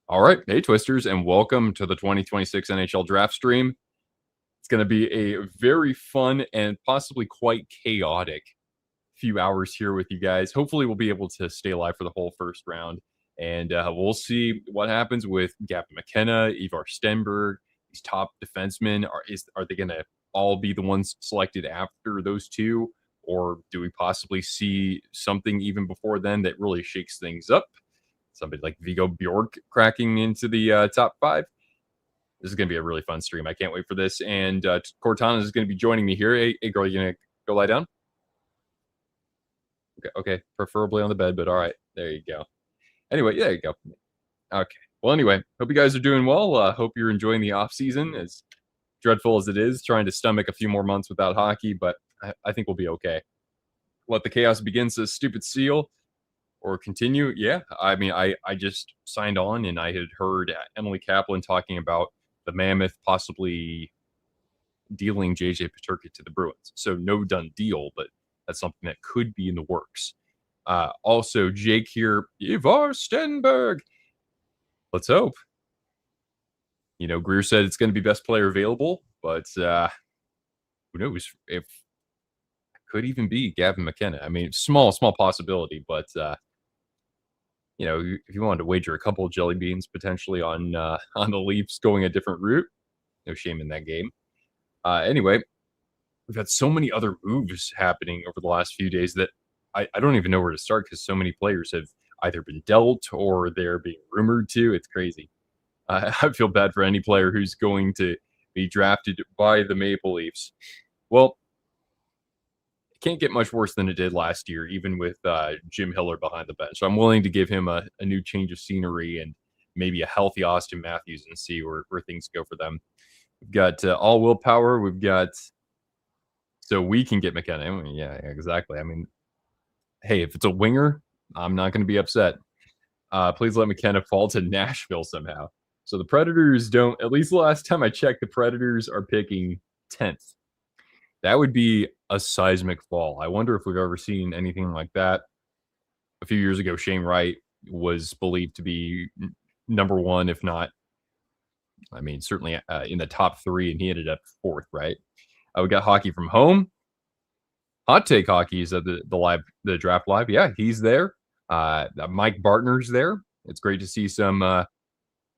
All right. Hey, Twisters, and welcome to the 2026 NHL Draft Stream. It's going to be a very fun and possibly quite chaotic few hours here with you guys. Hopefully, we'll be able to stay alive for the whole first round, and we'll see what happens with Gavin McKenna, Ivar Stenberg. These top defensemen are they going to all be the ones selected after those two, or do we possibly see something even before then that really shakes things up? Somebody like Vigo Bjork cracking into the top five. This is going to be a really fun stream. I can't wait for this. And Cortana is going to be joining me here. Hey, girl, you going to go lie down? Okay, preferably on the bed, but all right. There you go. Anyway, there you go. Okay. Well, anyway, hope you guys are doing well. Hope you're enjoying the off season, as dreadful as it is, trying to stomach a few more months without hockey, but I think we'll be okay. Let the chaos begin, says Stupid Seal. Or continue. Yeah, I mean, I just signed on and I had heard Emily Kaplan talking about the Mammoth possibly dealing JJ Peterka to the Bruins. So no done deal, but that's something that could be in the works. Also, Jake here, Ivar Stenberg. Let's hope. You know, Greer said it's going to be best player available, but who knows if it could even be Gavin McKenna. I mean, small possibility, but you know, if you wanted to wager a couple of jelly beans potentially on the Leafs going a different route, no shame in that game. Anyway, we've had so many other moves happening over the last few days that I don't even know where to start because so many players have either been dealt or they're being rumored to. It's crazy. I feel bad for any player who's going to be drafted by the Maple Leafs. Well, it can't get much worse than it did last year, even with Jim Hiller behind the bench. So I'm willing to give him a new change of scenery and maybe a healthy Austin Matthews and see where things go for them. We've got all willpower. We've got so we can get McKenna. I mean, yeah, exactly. I mean, hey, if it's a winger, I'm not going to be upset. Please let McKenna fall to Nashville somehow. So the Predators don't, at least the last time I checked, the Predators are picking 10th. That would be a seismic fall. I wonder if we've ever seen anything like that. A few years ago, Shane Wright was believed to be number one, if not, I mean, certainly in the top three, and he ended up fourth, right? We got hockey from home. Hot Take Hockey is at the draft live. Yeah, he's there. Mike Bartner's there. It's great to see some,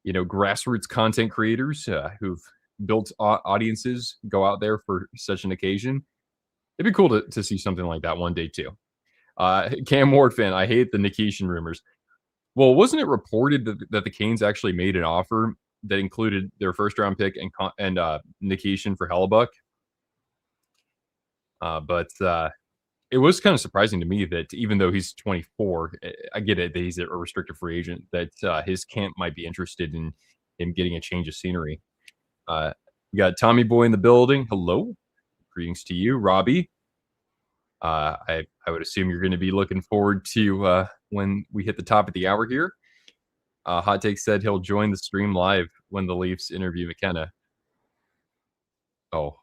grassroots content creators who've built audiences go out there for such an occasion. It'd be cool to see something like that one day too. Cam Ward fan, I hate the Nikishin rumors. Well, wasn't it reported that the Canes actually made an offer that included their first round pick and Nikishin for Hellebuck? But it was kind of surprising to me that even though he's 24, I get it that he's a restricted free agent, that his camp might be interested in him getting a change of scenery. We got Tommy Boy in the building. Hello. Greetings to you, Robbie. I would assume you're going to be looking forward to when we hit the top of the hour here. Hot Take said he'll join the stream live when the Leafs interview McKenna. Oh,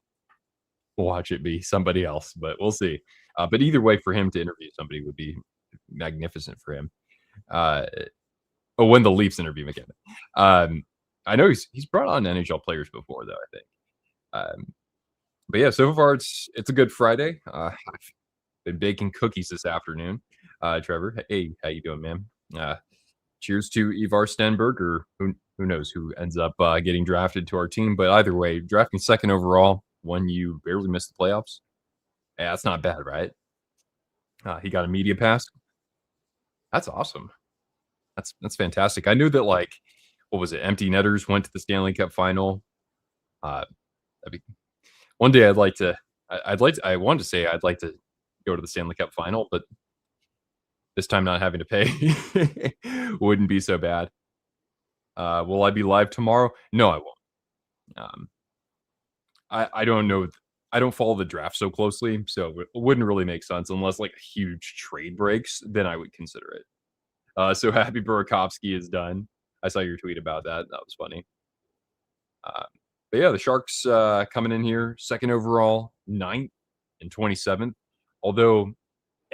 we'll watch it be somebody else, but we'll see. But either way, for him to interview somebody would be magnificent for him. When the Leafs interview McKenna. I know he's brought on NHL players before, though, I think. But yeah, so far it's a good Friday. I've been baking cookies this afternoon. Trevor, hey, how you doing, man? Cheers to Ivar Stenberg, or who knows who ends up getting drafted to our team. But either way, drafting second overall when you barely missed the playoffs, yeah, that's not bad, right? He got a media pass. That's awesome. That's fantastic. I knew that, like, what was it? Empty Netters went to the Stanley Cup final. One day I wanted to say I'd like to go to the Stanley Cup final, but this time not having to pay wouldn't be so bad. Will I be live tomorrow? No, I won't. I don't know. I don't follow the draft so closely, so it wouldn't really make sense unless like a huge trade breaks. Then I would consider it. So Happy Burakovsky is done. I saw your tweet about that. That was funny. But yeah, the Sharks coming in here second overall, 9th and 27th. Although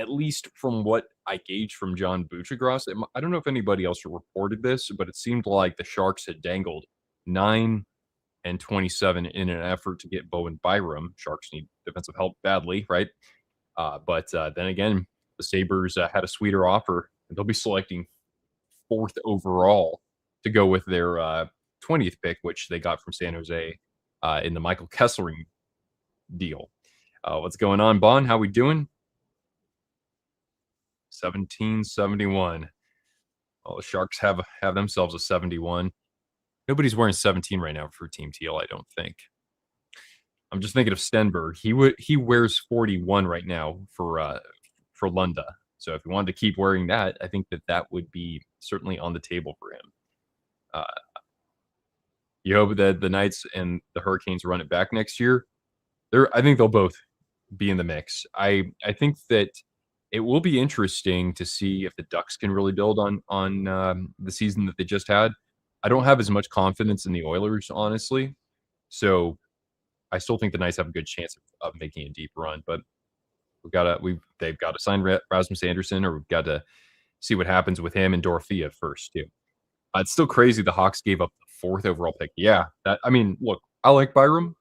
at least from what I gauged from John Buccigross, I don't know if anybody else reported this, but it seemed like the Sharks had dangled 9 and 27 in an effort to get Bowen Byram. Sharks need defensive help badly, right? But then again, the Sabres had a sweeter offer, and they'll be selecting 4th overall to go with their 20th pick, which they got from San Jose in the Michael Kesselring deal. What's going on, Bon? How we doing? 1771. Well, the Sharks have themselves a 71. Nobody's wearing 17 right now for Team Teal, I don't think. I'm just thinking of Stenberg. He wears 41 right now for Lunda. So if he wanted to keep wearing that, I think that would be certainly on the table for him. You hope that the Knights and the Hurricanes run it back next year. I think they'll both be in the mix. I think that it will be interesting to see if the Ducks can really build on the season that they just had. I don't have as much confidence in the Oilers, honestly. So I still think the Knights have a good chance of making a deep run, but they've got to sign Rasmus Anderson, or we've got to see what happens with him and Dorothea first too. It's still crazy the Hawks gave up the 4th overall pick. Yeah, look, I like Byram.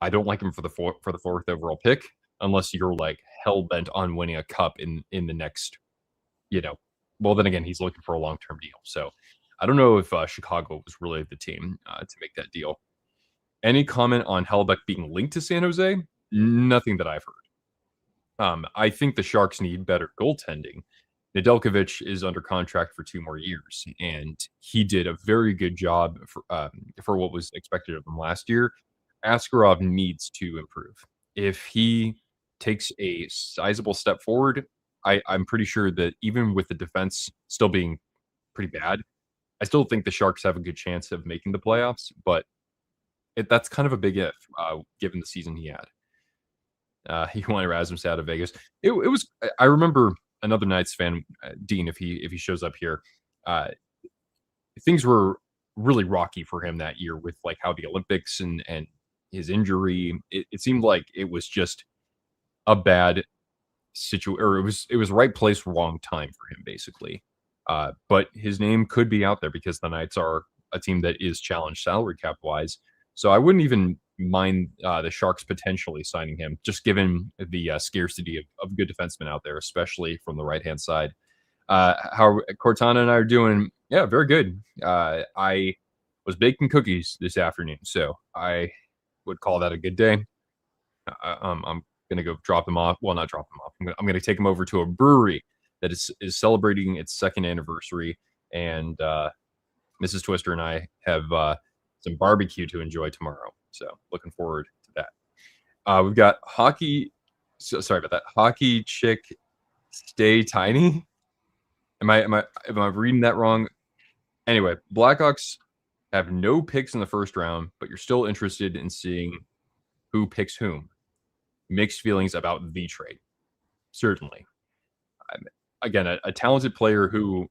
I don't like him for the 4th overall pick unless you're like hell bent on winning a cup in the next, Well, then again, he's looking for a long-term deal. So I don't know if Chicago was really the team to make that deal. Any comment on Hellebuyck being linked to San Jose? Nothing that I've heard. I think the Sharks need better goaltending. Nedeljkovic is under contract for 2 more years, and he did a very good job for what was expected of him last year. Askarov needs to improve. If he takes a sizable step forward, I'm pretty sure that even with the defense still being pretty bad, I still think the Sharks have a good chance of making the playoffs, but that's kind of a big if, given the season he had. He wanted Rasmus out of Vegas. It was. I remember another Knights fan, Dean, if he shows up here. Things were really rocky for him that year with like how the Olympics and his injury. It seemed like it was just a bad situation, or it was right place, wrong time for him, basically. But his name could be out there because the Knights are a team that is challenged salary cap wise. So I wouldn't even mind the Sharks potentially signing him, just given the scarcity of good defensemen out there, especially from the right-hand side. How Cortana and I are doing? Yeah, very good. I was baking cookies this afternoon, so I would call that a good day. I'm going to go drop them off. Well, not drop them off. I'm going to take them over to a brewery that is celebrating its 2nd anniversary, and Mrs. Twister and I have some barbecue to enjoy tomorrow. So looking forward to that. We've got hockey. Sorry about that. Hockey chick, stay tiny. Am I reading that wrong? Anyway, Blackhawks have no picks in the 1st round, but you're still interested in seeing who picks whom. Mixed feelings about the trade. Certainly. Again, a talented player who,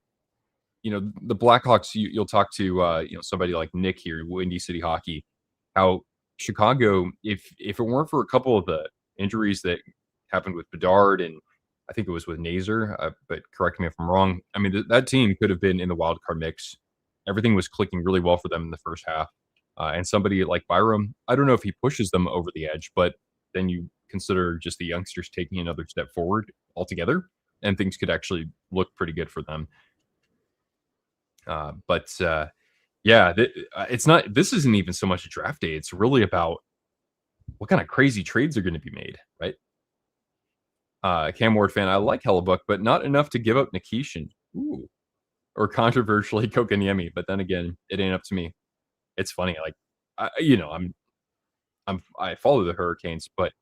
the Blackhawks, you'll talk to, somebody like Nick here, Windy City Hockey, how Chicago, if it weren't for a couple of the injuries that happened with Bedard, and I think it was with Nazer, but correct me if I'm wrong. I mean, that team could have been in the wild card mix. Everything was clicking really well for them in the first half. And somebody like Byram, I don't know if he pushes them over the edge, but then you consider just the youngsters taking another step forward altogether, and things could actually look pretty good for them. It's not. This isn't even so much a draft day. It's really about what kind of crazy trades are going to be made, right? Cam Ward fan, I like Hellebuyck, but not enough to give up Nikishin. Ooh. Or controversially Kokaniemi, but then again, it ain't up to me. It's funny, like I follow the Hurricanes, but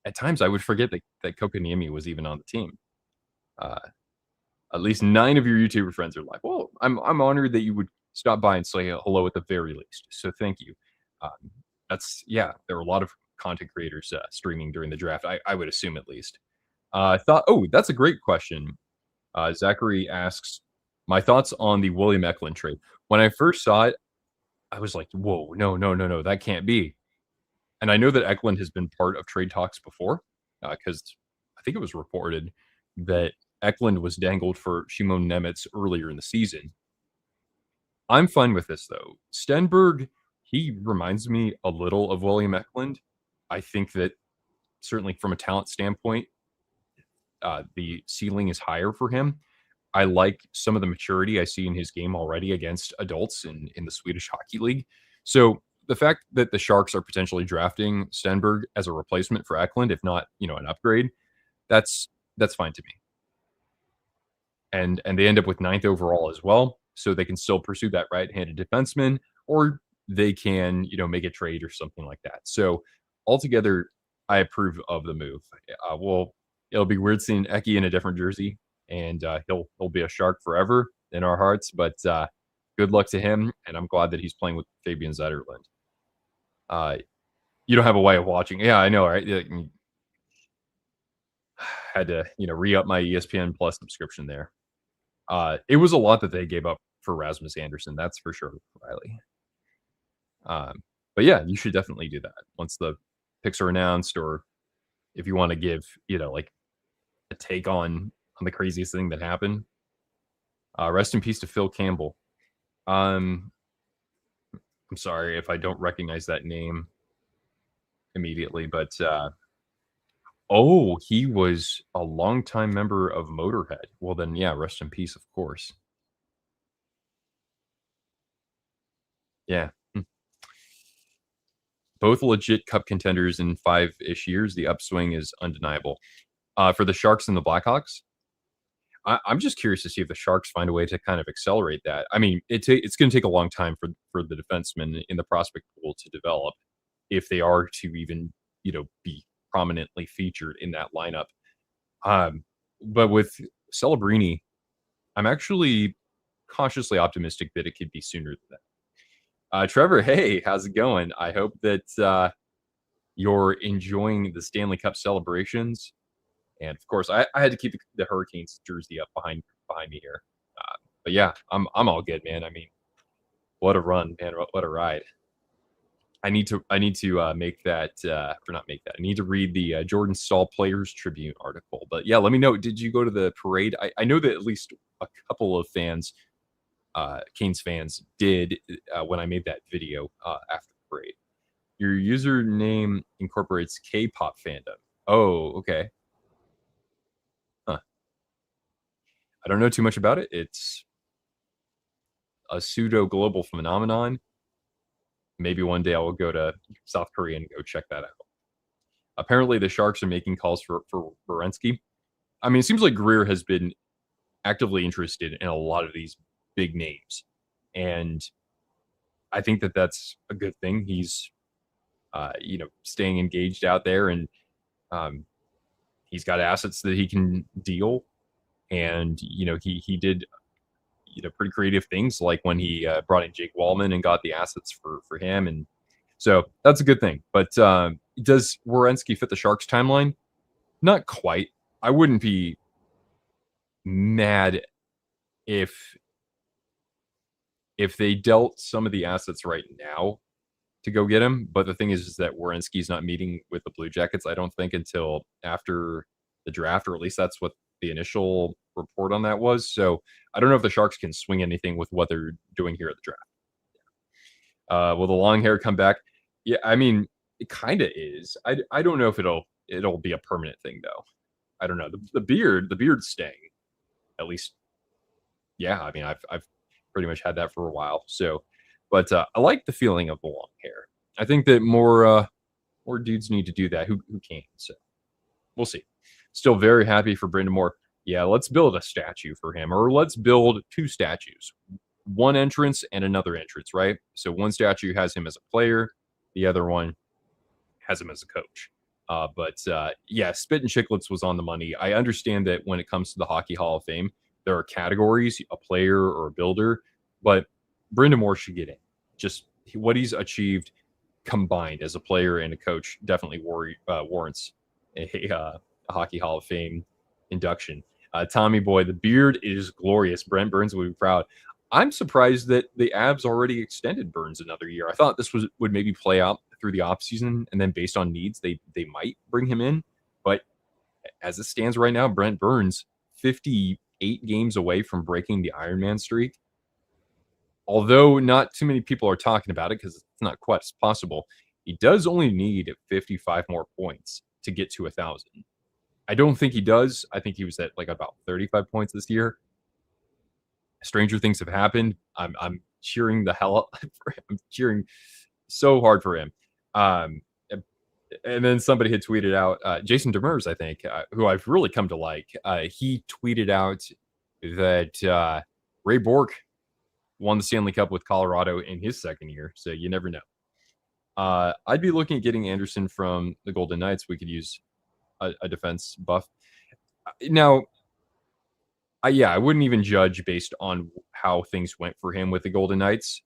at times I would forget that Kokaniemi was even on the team. At least 9 of your YouTuber friends are like, well, I'm honored that you would stop by and say hello at the very least. So thank you. There were a lot of content creators streaming during the draft. I would assume at least. That's a great question. Zachary asks, my thoughts on the William Eklund trade. When I first saw it, I was like, whoa, no, that can't be. And I know that Eklund has been part of trade talks before, because I think it was reported that Eklund was dangled for Shimon Nemeth earlier in the season. I'm fine with this though. Stenberg, he reminds me a little of William Eklund. I think that certainly from a talent standpoint, the ceiling is higher for him. I like some of the maturity I see in his game already against adults in the Swedish Hockey League. So the fact that the Sharks are potentially drafting Stenberg as a replacement for Eklund, if not, an upgrade, that's fine to me. And they end up with ninth overall as well, so they can still pursue that right-handed defenseman, or they can, make a trade or something like that. So altogether, I approve of the move. Well, it'll be weird seeing Eki in a different jersey, and he'll be a Shark forever in our hearts. But good luck to him, and I'm glad that he's playing with Fabian Zetterlund. You don't have a way of watching. Yeah, I know, right? Had to, re-up my ESPN Plus subscription there. It was a lot that they gave up for Rasmus Anderson, that's for sure, Riley. But yeah, you should definitely do that once the picks are announced, or if you want to give, like a take on the craziest thing that happened. Rest in peace to Phil Campbell. I'm sorry if I don't recognize that name immediately, but he was a longtime member of Motorhead. Well, then, yeah, rest in peace, of course. Yeah. Both legit cup contenders in 5-ish years. The upswing is undeniable. For the Sharks and the Blackhawks, I'm just curious to see if the Sharks find a way to kind of accelerate that. I mean, it's going to take a long time for the defensemen in the prospect pool to develop, if they are to even, be prominently featured in that lineup. But with Celebrini, I'm actually cautiously optimistic that it could be sooner than that. Trevor, hey, how's it going? I hope that you're enjoying the Stanley Cup celebrations. And of course, I had to keep the Hurricanes jersey up behind me here. But yeah, I'm all good, man. I mean, what a run, man! What a ride. I need to make that, or not make that. I need to read the Jordan Staal Players Tribune article. But yeah, let me know. Did you go to the parade? I know that at least a couple of fans, Canes fans, did when I made that video after the parade. Your username incorporates K-pop fandom. Oh, okay. Huh. I don't know too much about it. It's a pseudo global phenomenon. Maybe one day I will go to South Korea and go check that out. Apparently, the Sharks are making calls for Werenski. I mean, it seems like Greer has been actively interested in a lot of these big names, and I think that that's a good thing. He's, staying engaged out there, and he's got assets that he can deal, and he did pretty creative things, like when he brought in Jake Wallman and got the assets for him, and so that's a good thing. But does Werenski fit the Sharks timeline? Not quite. I wouldn't be mad if they dealt some of the assets right now to go get him. But the thing is that Werenski's not meeting with the Blue Jackets, I don't think, until after the draft, or at least that's what the initial report on that was. So I don't know if the Sharks can swing anything with what they're doing here at the draft. Will the long hair come back? Yeah, I mean, it kind of is. I don't know if it'll be a permanent thing though. I don't know. The beard's staying. At least, yeah. I mean, I've pretty much had that for a while. So, but I like the feeling of the long hair. I think that more dudes need to do that. Who can? So we'll see. Still very happy for Brendan Moore. Yeah, let's build a statue for him, or let's build 2 statues, one entrance and another entrance, right? So one statue has him as a player, the other one has him as a coach. Yeah, Spit and Chicklets was on the money. I understand that when it comes to the Hockey Hall of Fame, there are categories, a player or a builder, but Brendan Moore should get in. Just what he's achieved combined as a player and a coach definitely warrants a Hockey Hall of Fame induction. Tommy Boy, the beard is glorious. Brent Burns would be proud. I'm surprised that the Avs already extended Burns another year. I thought this would maybe play out through the offseason, and then based on needs, they might bring him in. But as it stands right now, Brent Burns 58 games away from breaking the Ironman streak. Although not too many people are talking about it because it's not quite as possible, he does only need 55 more points to get to 1,000. I don't think he does. I think he was at like about 35 points this year. Stranger things have happened. I'm cheering the hell up for him. I'm cheering so hard for him. And then somebody had tweeted out, Jason Demers, I think, who I've really come to like. He tweeted out that Ray Bork won the Stanley Cup with Colorado in his second year, so you never know. I'd be looking at getting Anderson from the Golden Knights. We could use a defense buff. Now, I wouldn't even judge based on how things went for him with the Golden Knights.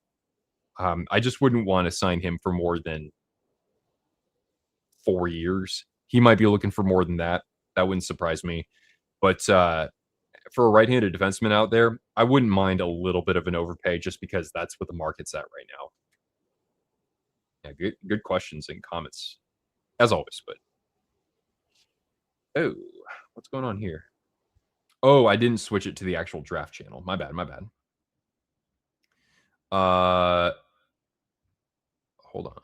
I just wouldn't want to sign him for more than 4 years. He might be looking for more than that. That wouldn't surprise me. But for a right-handed defenseman out there, I wouldn't mind a little bit of an overpay just because that's what the market's at right now. Yeah, good questions and comments, as always. But oh, what's going on here? Oh, I didn't switch it to the actual draft channel. My bad. Hold on.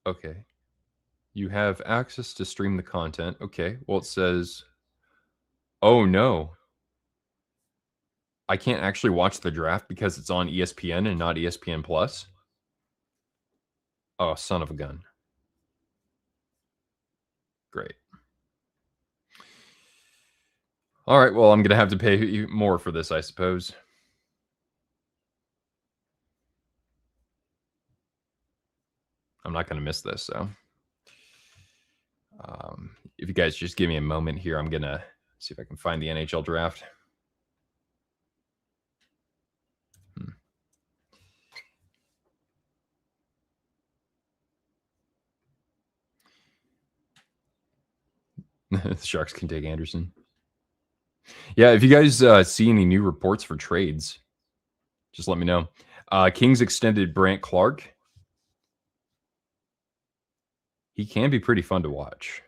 Okay. You have access to stream the content. Okay. Well, it says, oh no, I can't actually watch the draft because it's on ESPN and not ESPN Plus. Oh, son of a gun. Great. All right. Well, I'm going to have to pay more for this, I suppose. I'm not going to miss this, so. If you guys just give me a moment here, I'm going to see if I can find the NHL draft. The Sharks can take Anderson. Yeah, if you guys see any new reports for trades, just let me know. Kings extended Brandt Clark. He can be pretty fun to watch.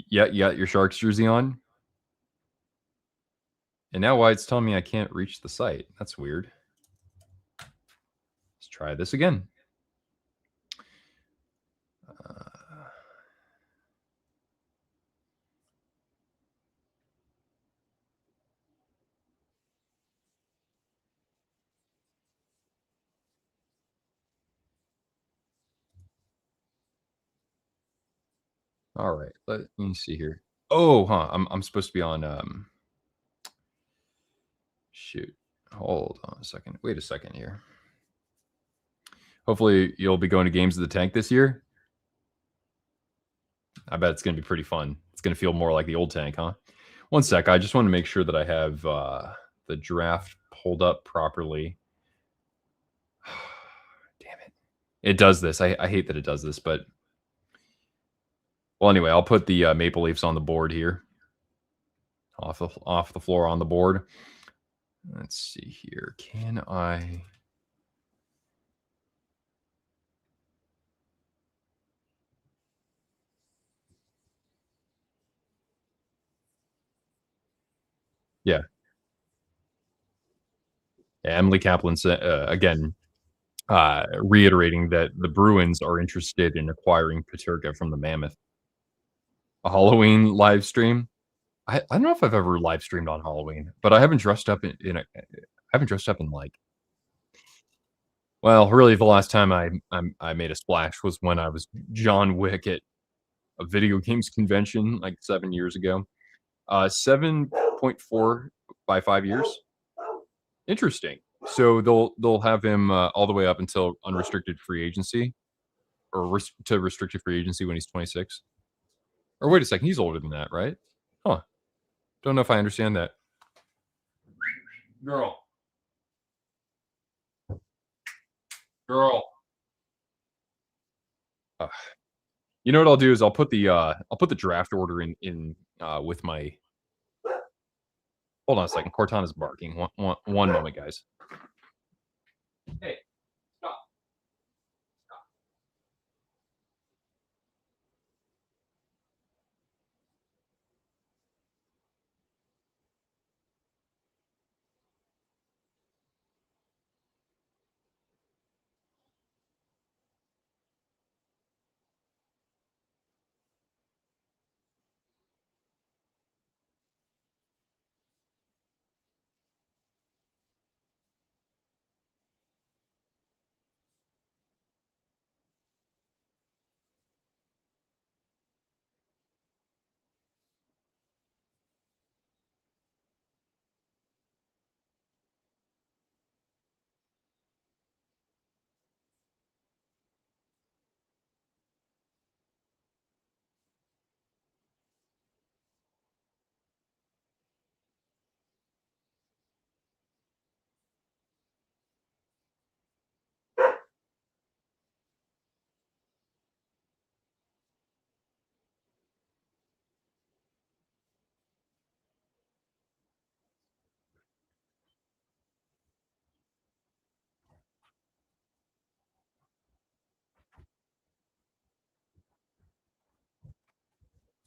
Yeah, you got your Sharks jersey on. And now why it's telling me I can't reach the site. That's weird. Let's try this again. All right, let me see here. Oh, I'm supposed to be on shoot. Hold on a second. Wait a second here. Hopefully you'll be going to Games of the Tank this year. I bet it's going to be pretty fun. It's going to feel more like the old tank, huh? One sec. I just want to make sure that I have the draft pulled up properly. Damn it. It does this. I hate that it does this, but well, anyway, I'll put the Maple Leafs on the board here. Off the floor on the board. Let's see here. Can I... Yeah. Emily Kaplan said, again, reiterating that the Bruins are interested in acquiring Peterka from the Mammoth. A Halloween live stream. I don't know if I've ever live streamed on Halloween, but I haven't dressed up in like. Well, really, the last time I made a splash was when I was John Wick at a video games convention like 7 years ago. 7.4 by 5 years. Interesting. So they'll have him all the way up until unrestricted free agency, or to restricted free agency when he's 26. Or wait a second, he's older than that, right? Huh. Don't know if I understand that. Girl. You know what I'll do is I'll put the draft order in with my. Hold on a second. Cortana's barking. One moment, guys. Hey, stop.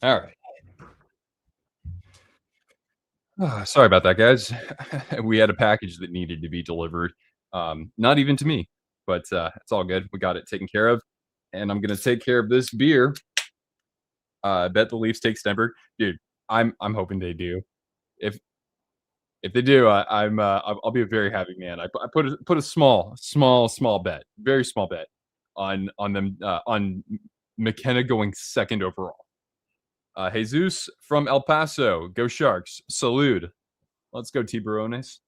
All right. Sorry about that, guys. We had a package that needed to be delivered. Not even to me, but it's all good. We got it taken care of, and I'm gonna take care of this beer. I bet the Leafs take Stenberg, dude. I'm hoping they do. If if they do, I'll be a very happy man. I put a small bet, very small bet on them on McKenna going second overall. Jesus from El Paso, go Sharks! Salute. Let's go Tiburones.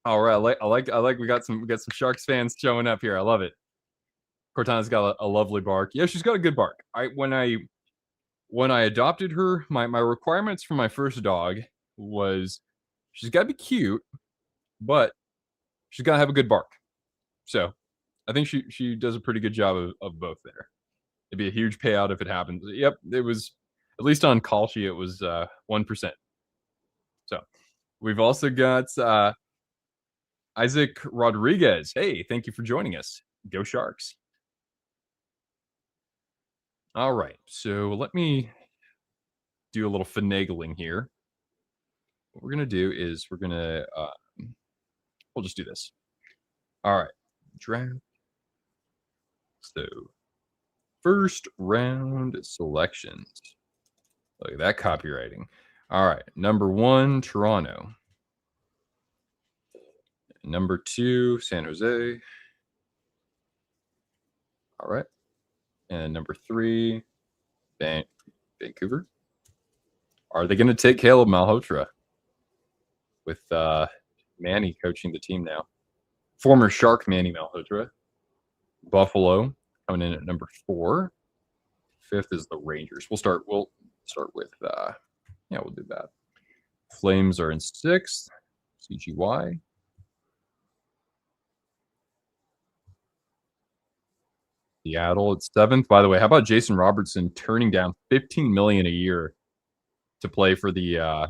All right, I like we got some Sharks fans showing up here. I love it. Cortana's got a lovely bark. Yeah, she's got a good bark. When I adopted her, my requirements for my first dog was she's got to be cute, but she's got to have a good bark. So I think she does a pretty good job of both there. It'd be a huge payout if it happens. Yep, it was at least on Kalshi it was 1%. So we've also got Isaac Rodriguez. Hey, thank you for joining us. Go Sharks. All right. So let me do a little finagling here. What we're going to do is we'll just do this. All right. Draft. So first round selections. Look at that copywriting. All right. Number 1, Toronto. Number 2, San Jose. All right. And number 3, Vancouver. Are they going to take Caleb Malhotra with Manny coaching the team now? Former Shark Manny Malhotra. Buffalo coming in at number 4. 5th is the Rangers. We'll start with we'll do that. Flames are in 6th. CGY. Seattle at 7th. By the way, how about Jason Robertson turning down $15 million a year to play for the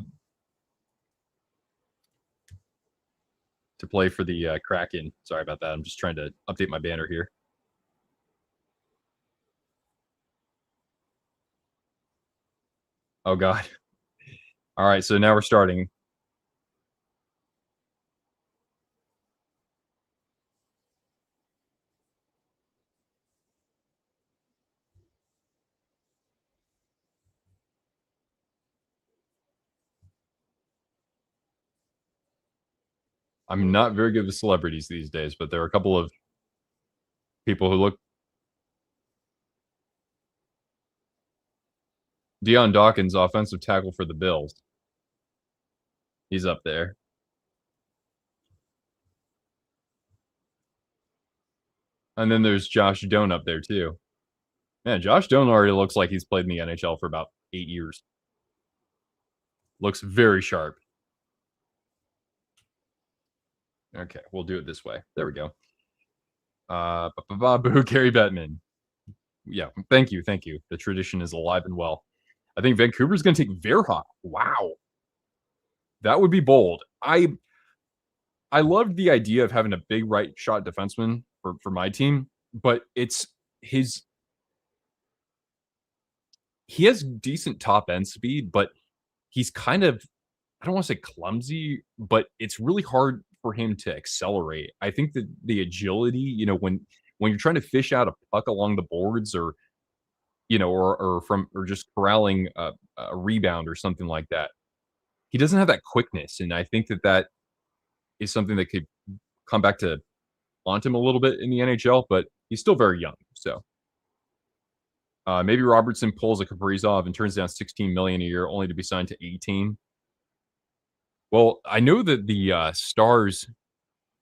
Kraken? Sorry about that. I'm just trying to update my banner here. Oh God. All right, so now we're starting. I'm not very good with celebrities these days, but there are a couple of people who look. Dion Dawkins, offensive tackle for the Bills. He's up there. And then there's Josh Doan up there too. Man, Josh Doan already looks like he's played in the NHL for about 8 years. Looks very sharp. Okay, we'll do it this way. There we go. Boo, Gary Bettman. Yeah, thank you. The tradition is alive and well. I think Vancouver's going to take Verhoff. Wow. That would be bold. I loved the idea of having a big right shot defenseman for my team, but he has decent top end speed, but he's kind of, I don't want to say clumsy, but it's really hard for him to accelerate. I think that the agility, when you're trying to fish out a puck along the boards or just corralling a rebound or something like that, he doesn't have that quickness, and I think that is something that could come back to haunt him a little bit in the NHL. But he's still very young, so maybe Robertson pulls a Kaprizov and turns down $16 million a year, only to be signed to 18. Well, I know that the Stars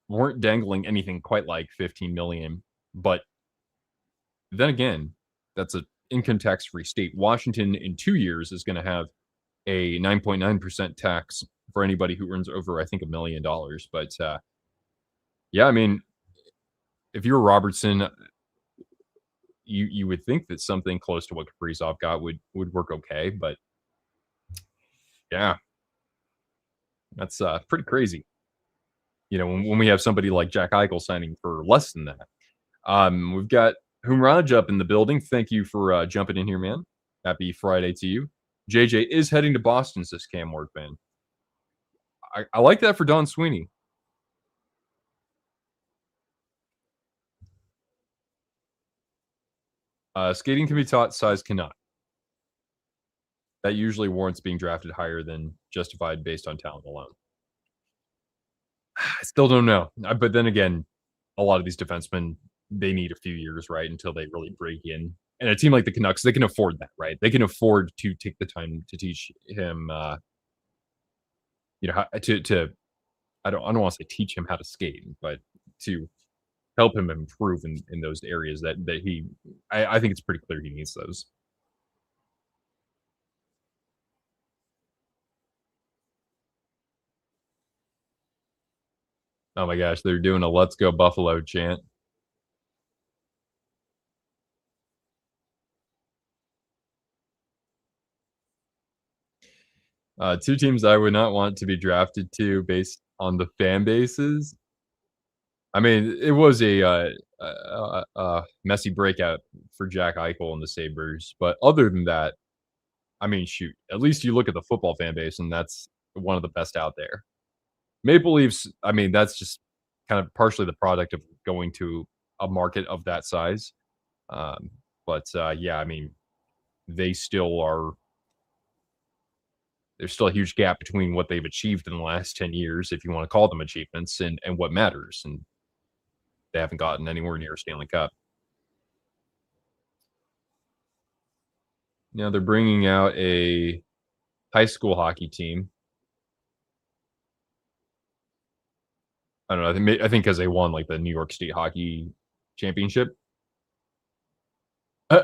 weren't dangling anything quite like 15 million, but then again, that's an income tax-free state. Washington in 2 years is going to have a 9.9% tax for anybody who earns over, I think, $1 million. But yeah, I mean, if you're Robertson, you would think that something close to what Kaprizov got would work okay, but yeah, that's pretty crazy. When we have somebody like Jack Eichel signing for less than that. We've got Humraj up in the building. Thank you for jumping in here, man. Happy Friday to you. JJ is heading to Boston, says Cam Workman. I like that for Don Sweeney. Skating can be taught, size cannot. That usually warrants being drafted higher than justified based on talent alone. I still don't know. But then again, a lot of these defensemen, they need a few years, right, until they really break in. And a team like the Canucks, they can afford that, right? They can afford to take the time to teach him, how to I don't want to say teach him how to skate, but to help him improve in those areas that he I think it's pretty clear he needs those. Oh my gosh, they're doing a "Let's go Buffalo" chant. 2 teams I would not want to be drafted to based on the fan bases. I mean, it was a messy breakout for Jack Eichel and the Sabres, but other than that, I mean, shoot, at least you look at the football fan base, and that's one of the best out there. Maple Leafs, I mean, that's just kind of partially the product of going to a market of that size. Um, yeah, I mean, they still are there's still a huge gap between what they've achieved in the last 10 years, if you want to call them achievements, and what matters. And they haven't gotten anywhere near a Stanley Cup. Now they're bringing out a high school hockey team. I don't know. I think because they won like the New York State Hockey Championship. Uh,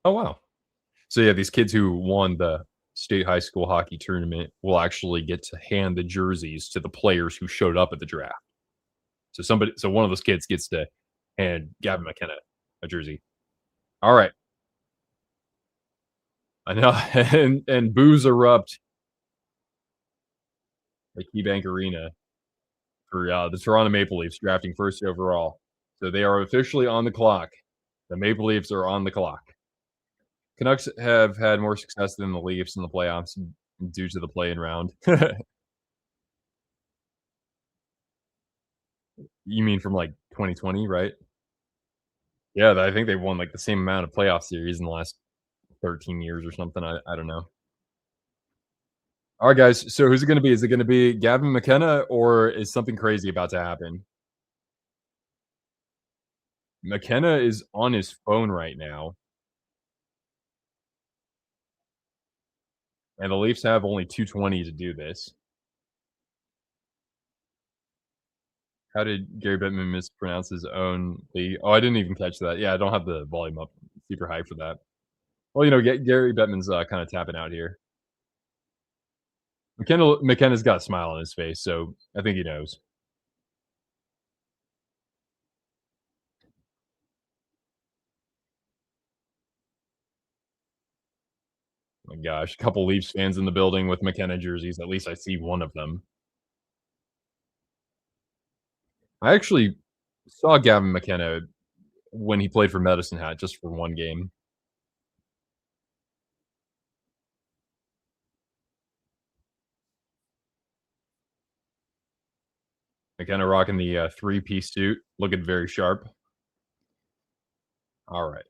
oh wow. So yeah, these kids who won the state high school hockey tournament will actually get to hand the jerseys to the players who showed up at the draft. So one of those kids gets to hand Gavin McKenna a jersey. All right. I know, and boos erupt at KeyBank Arena for, the Toronto Maple Leafs drafting first overall. So they are officially on the clock. The Maple Leafs are on the clock. Canucks have had more success than the Leafs in the playoffs due to the play-in round. You mean from, like, 2020, right? Yeah, I think they've won, like, the same amount of playoff series in the last 13 years or something. I don't know. Alright, guys, so who's it gonna be? Is it gonna be Gavin McKenna, or is something crazy about to happen? McKenna is on his phone right now, and the Leafs have only 220 to do this. How did Gary Bettman mispronounce his own Lee? Oh, I didn't even catch that. Yeah, I don't have the volume up super high for that. Well, Gary Bettman's, kinda tapping out here. McKenna's got a smile on his face, so I think he knows. My gosh, a couple Leafs fans in the building with McKenna jerseys. At least I see one of them. I actually saw Gavin McKenna when he played for Medicine Hat just for one game. McKenna rocking the, three-piece suit, looking very sharp. Alright.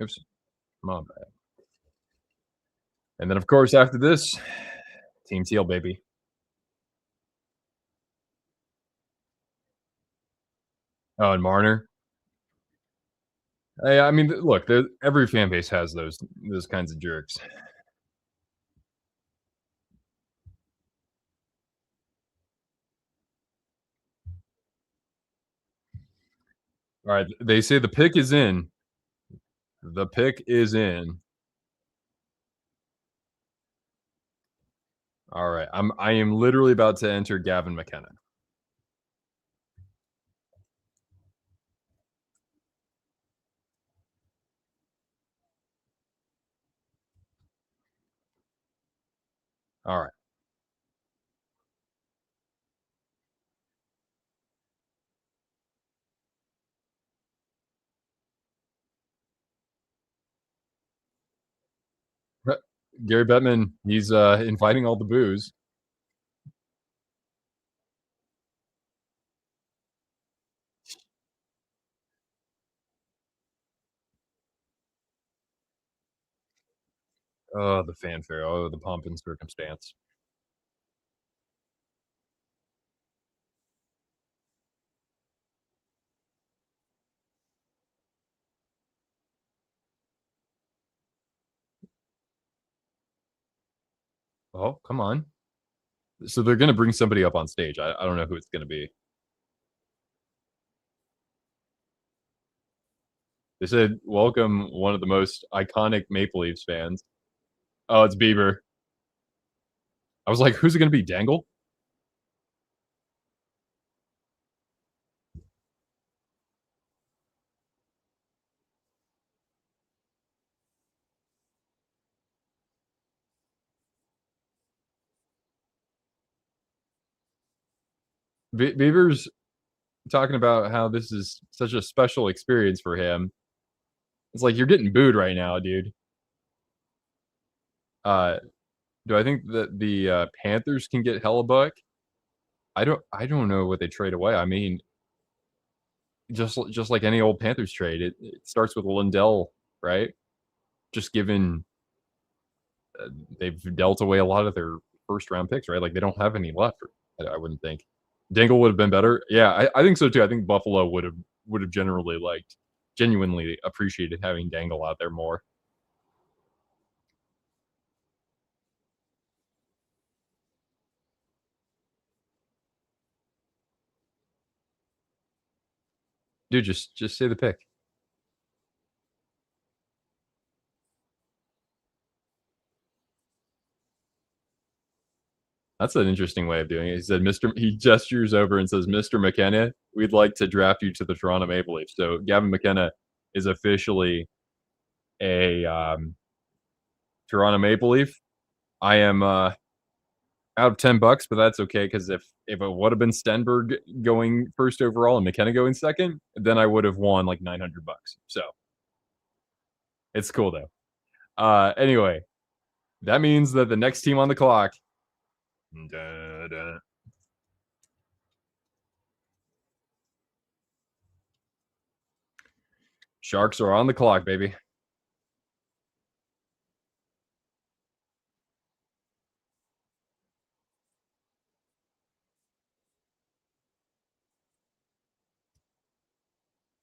Oops, my bad. And then, of course, after this, Team Teal, baby. Oh, and Marner. I mean, look, every fan base has those kinds of jerks. Alright, they say the pick is in. The pick is in. Alright, I am literally about to enter Gavin McKenna. All right. Gary Bettman, he's inviting all the booze. Oh, the fanfare. Oh, the pomp and circumstance. Oh, come on. So they're gonna bring somebody up on stage. I don't know who it's gonna be. They said, "Welcome one of the most iconic Maple Leafs fans." Oh, it's Bieber. I was like, "Who's it gonna be? Dangle?" Bieber's talking about how this is such a special experience for him. It's like you're getting booed right now, dude. Uh, do I think that the Panthers can get Hellebuck? I don't know what they trade away. I mean, just like any old Panthers trade, it starts with Lindell, right? Just given they've dealt away a lot of their first round picks, right? Like they don't have any left. I wouldn't think. Dangle would have been better. Yeah, I think so too. I think Buffalo would have generally liked, genuinely appreciated having Dangle out there more. Dude, just say the pick. That's an interesting way of doing it. He said, "Mr." He gestures over and says, "Mr. McKenna, we'd like to draft you to the Toronto Maple Leafs." So Gavin McKenna is officially a Toronto Maple Leaf. I am out of $10, but that's okay because if it would have been Stenberg going first overall and McKenna going second, then I would have won like $900. So it's cool though. Anyway, that means that the next team on the clock. Da, da. Sharks are on the clock, baby.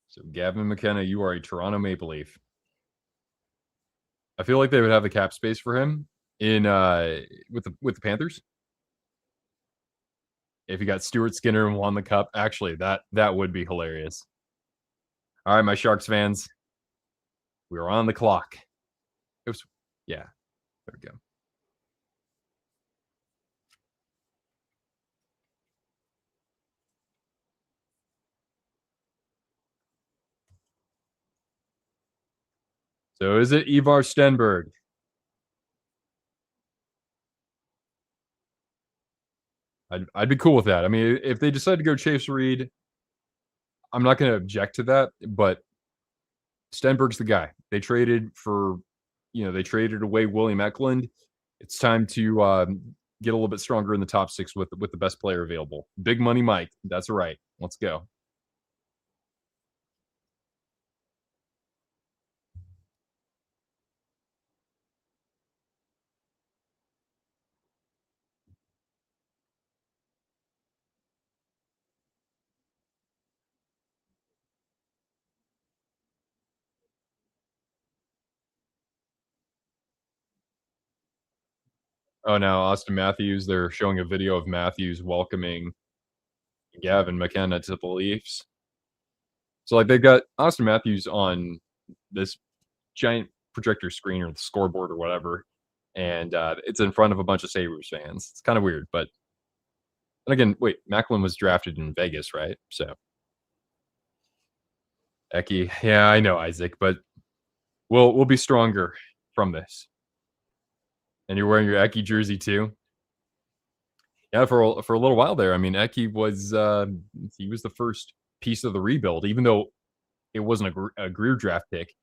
So Gavin McKenna, you are a Toronto Maple Leaf. I feel like they would have the cap space for him in with the Panthers. If you got Stuart Skinner and won the cup, actually that would be hilarious. All right, my Sharks fans, we are on the clock. Oops. Yeah, there we go. So is it Ivar Stenberg? I'd be cool with that. I mean, if they decide to go Chase Reid, I'm not going to object to that. But Stenberg's the guy. They traded away William Eklund. It's time to get a little bit stronger in the top six with the best player available. Big money, Mike. That's right. Let's go. Oh, now Austin Matthews. They're showing a video of Matthews welcoming Gavin McKenna to the Leafs. So like they've got Austin Matthews on this giant projector screen or the scoreboard or whatever, and it's in front of a bunch of Sabres fans. It's kind of weird, but and again, wait, Macklin was drafted in Vegas, right? So Ecky, yeah, I know Isaac, but we'll be stronger from this. And you're wearing your Ecky jersey too. Yeah, for a little while there. I mean, Eki was he was the first piece of the rebuild, even though it wasn't a Greer draft pick.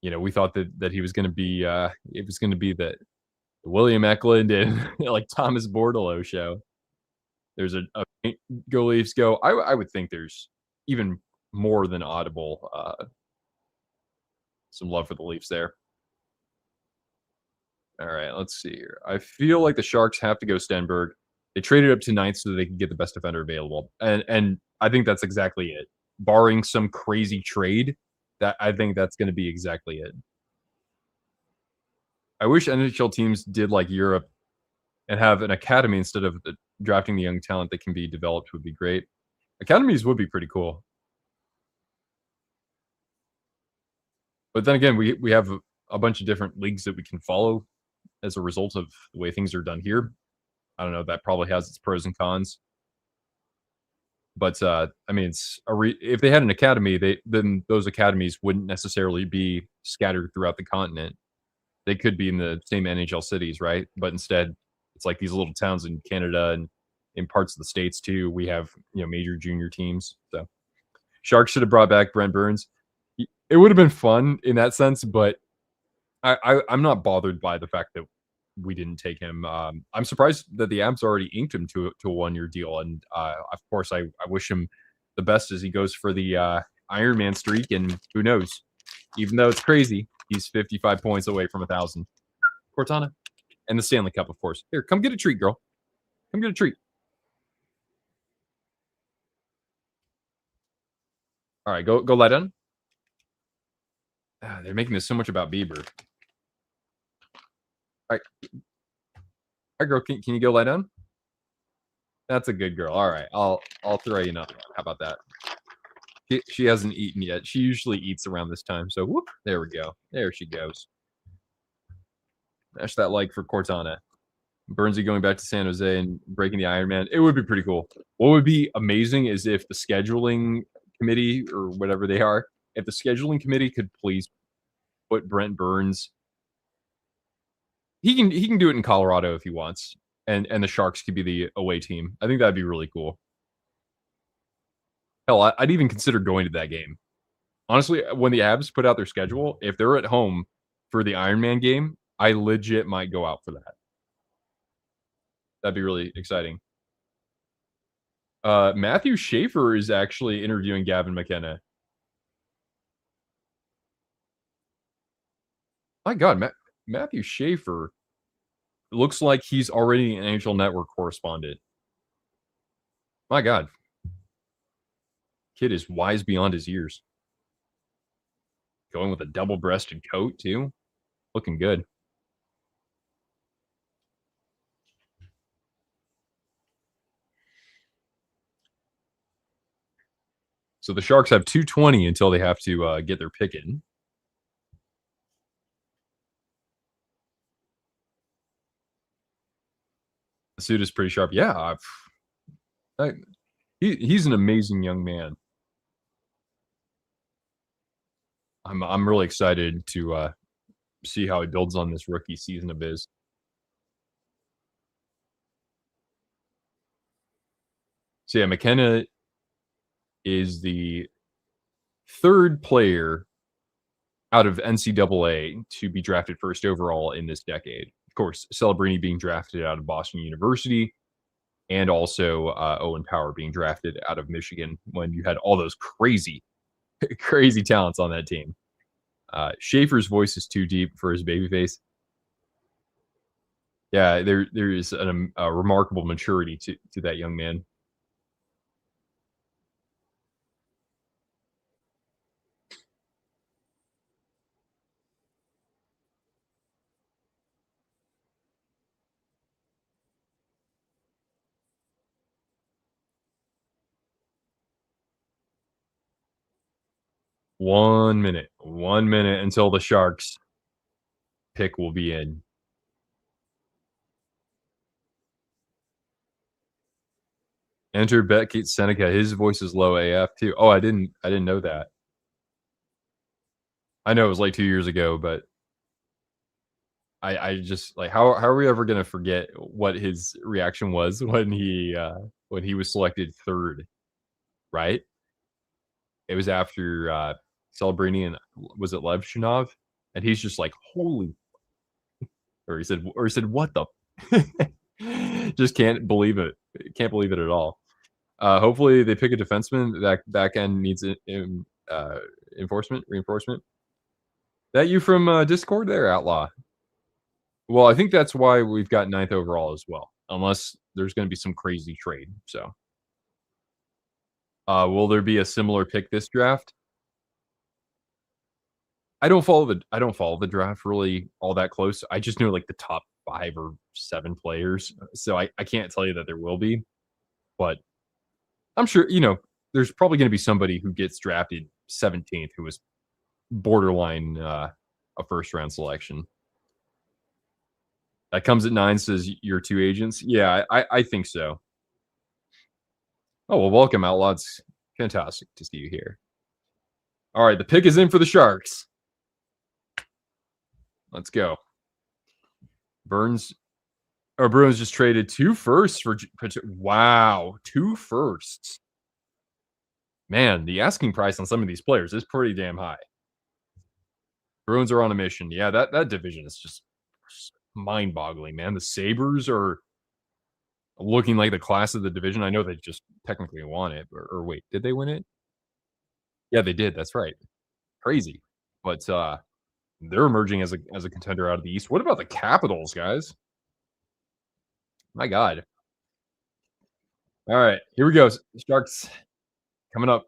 You know, we thought that he was going to be it was going to be the William Eklund and like Thomas Bordeleau show. There's a go Leafs go. I would think there's even more than audible some love for the Leafs there. All right, let's see here. I feel like the Sharks have to go Stenberg. They traded up to ninth so they can get the best defender available, and I think that's exactly it. Barring some crazy trade, that I think that's going to be exactly it. I wish NHL teams did like Europe and have an academy instead of drafting the young talent that can be developed would be great. Academies would be pretty cool. But then again, we have a bunch of different leagues that we can follow as a result of the way things are done here. I don't know. That probably has its pros and cons. But I mean, if they had an academy, then those academies wouldn't necessarily be scattered throughout the continent. They could be in the same NHL cities, right? But instead, it's like these little towns in Canada and in parts of the states too. We have major junior teams. So Sharks should have brought back Brent Burns. It would have been fun in that sense, but I'm not bothered by the fact that we didn't take him. I'm surprised that the Abs already inked him to a 1-year deal, and of course, I wish him the best as he goes for the Ironman streak. And who knows? Even though it's crazy, he's 55 points away from 1,000. Cortana, and the Stanley Cup, of course. Here, come get a treat, girl. Come get a treat. All right, go lie down. They're making this so much about Bieber. All right, girl, can you go lie down? That's a good girl. All right, I'll throw you another one. How about that? She hasn't eaten yet. She usually eats around this time. So whoop, there we go. There she goes. Smash that like for Cortana. Burnsy going back to San Jose and breaking the Ironman. It would be pretty cool. What would be amazing is if the scheduling committee or whatever they are, if the scheduling committee could please put Brent Burns. He can do it in Colorado if he wants, and the Sharks could be the away team. I think that'd be really cool. Hell, I'd even consider going to that game. Honestly, when the Abs put out their schedule, if they're at home for the Ironman game, I legit might go out for that. That'd be really exciting. Matthew Schaefer is actually interviewing Gavin McKenna. My God, Matthew Schaefer looks like he's already an NHL Network correspondent. My God. Kid is wise beyond his years. Going with a double-breasted coat, too. Looking good. So the Sharks have 220 until they have to get their pick in. The suit is pretty sharp. Yeah. He's an amazing young man. I'm really excited to see how he builds on this rookie season of his. So yeah, McKenna is the third player out of NCAA to be drafted first overall in this decade. Of course, Celebrini being drafted out of Boston University, and also Owen Power being drafted out of Michigan when you had all those crazy, crazy talents on that team. Schaefer's voice is too deep for his baby face. Yeah, there is a remarkable maturity to that young man. One minute until the Sharks pick will be in. Enter Beckett Seneca. His voice is low AF too. Oh, I didn't know that. I know it was like 2 years ago, but I just like how are we ever gonna forget what his reaction was when he was selected 3rd, right? It was after, Celebrini and was it Levshunov? And he's just like, "Holy," or he said, "What the" just can't believe it. Can't believe it at all. Hopefully they pick a defenseman. That back end needs reinforcement. That you from, Discord there, Outlaw? Well, I think that's why we've got 9th overall as well, unless there's gonna be some crazy trade, so, will there be a similar pick this draft? I don't follow the draft really all that close. I just know, like, the top 5 or 7 players, so I can't tell you that there will be, but I'm sure, there's probably gonna be somebody who gets drafted 17th who was borderline, a first round selection. That comes at 9, says your 2 agents. Yeah, I think so. Oh, well, welcome, Outlaw. It's fantastic to see you here. All right, the pick is in for the Sharks. Let's go. Bruins just traded 2 firsts for wow, 2 firsts. Man, the asking price on some of these players is pretty damn high. Bruins are on a mission. Yeah, that division is just mind-boggling, man. The Sabres are looking like the class of the division. I know they just technically won it, or wait, did they win it? Yeah, they did. That's right. Crazy. But they're emerging as a contender out of the East. What about the Capitals, guys? My God. All right, here we go. Sharks coming up.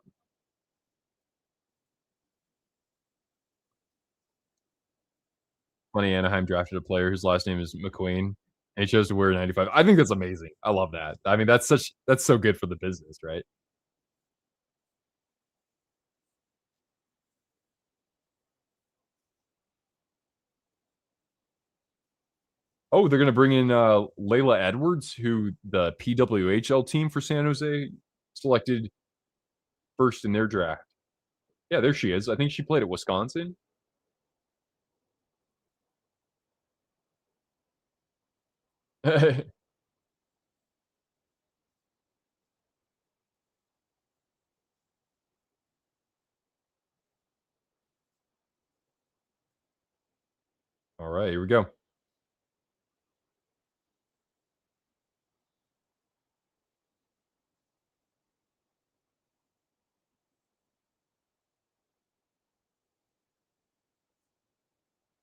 Funny, Anaheim drafted a player whose last name is McQueen, and he chose to wear 95. I think that's amazing. I love that. I mean, that's so good for the business, right? Oh, they're gonna bring in Layla Edwards, who the PWHL team for San Jose selected first in their draft. Yeah, there she is. I think she played at Wisconsin. All right, here we go.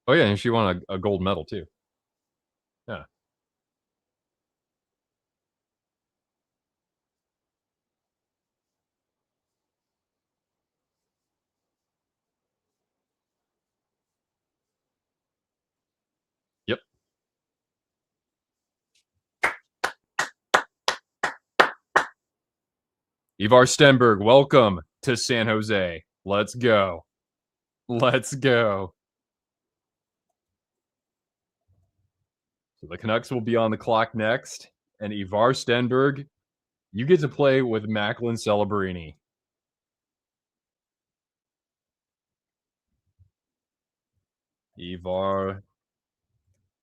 Oh yeah, and she won a gold medal too. Yeah. Yep. Ivar Stenberg, welcome to San Jose. Let's go. Let's go. So the Canucks will be on the clock next, and Ivar Stenberg, you get to play with Macklin Celebrini. Ivar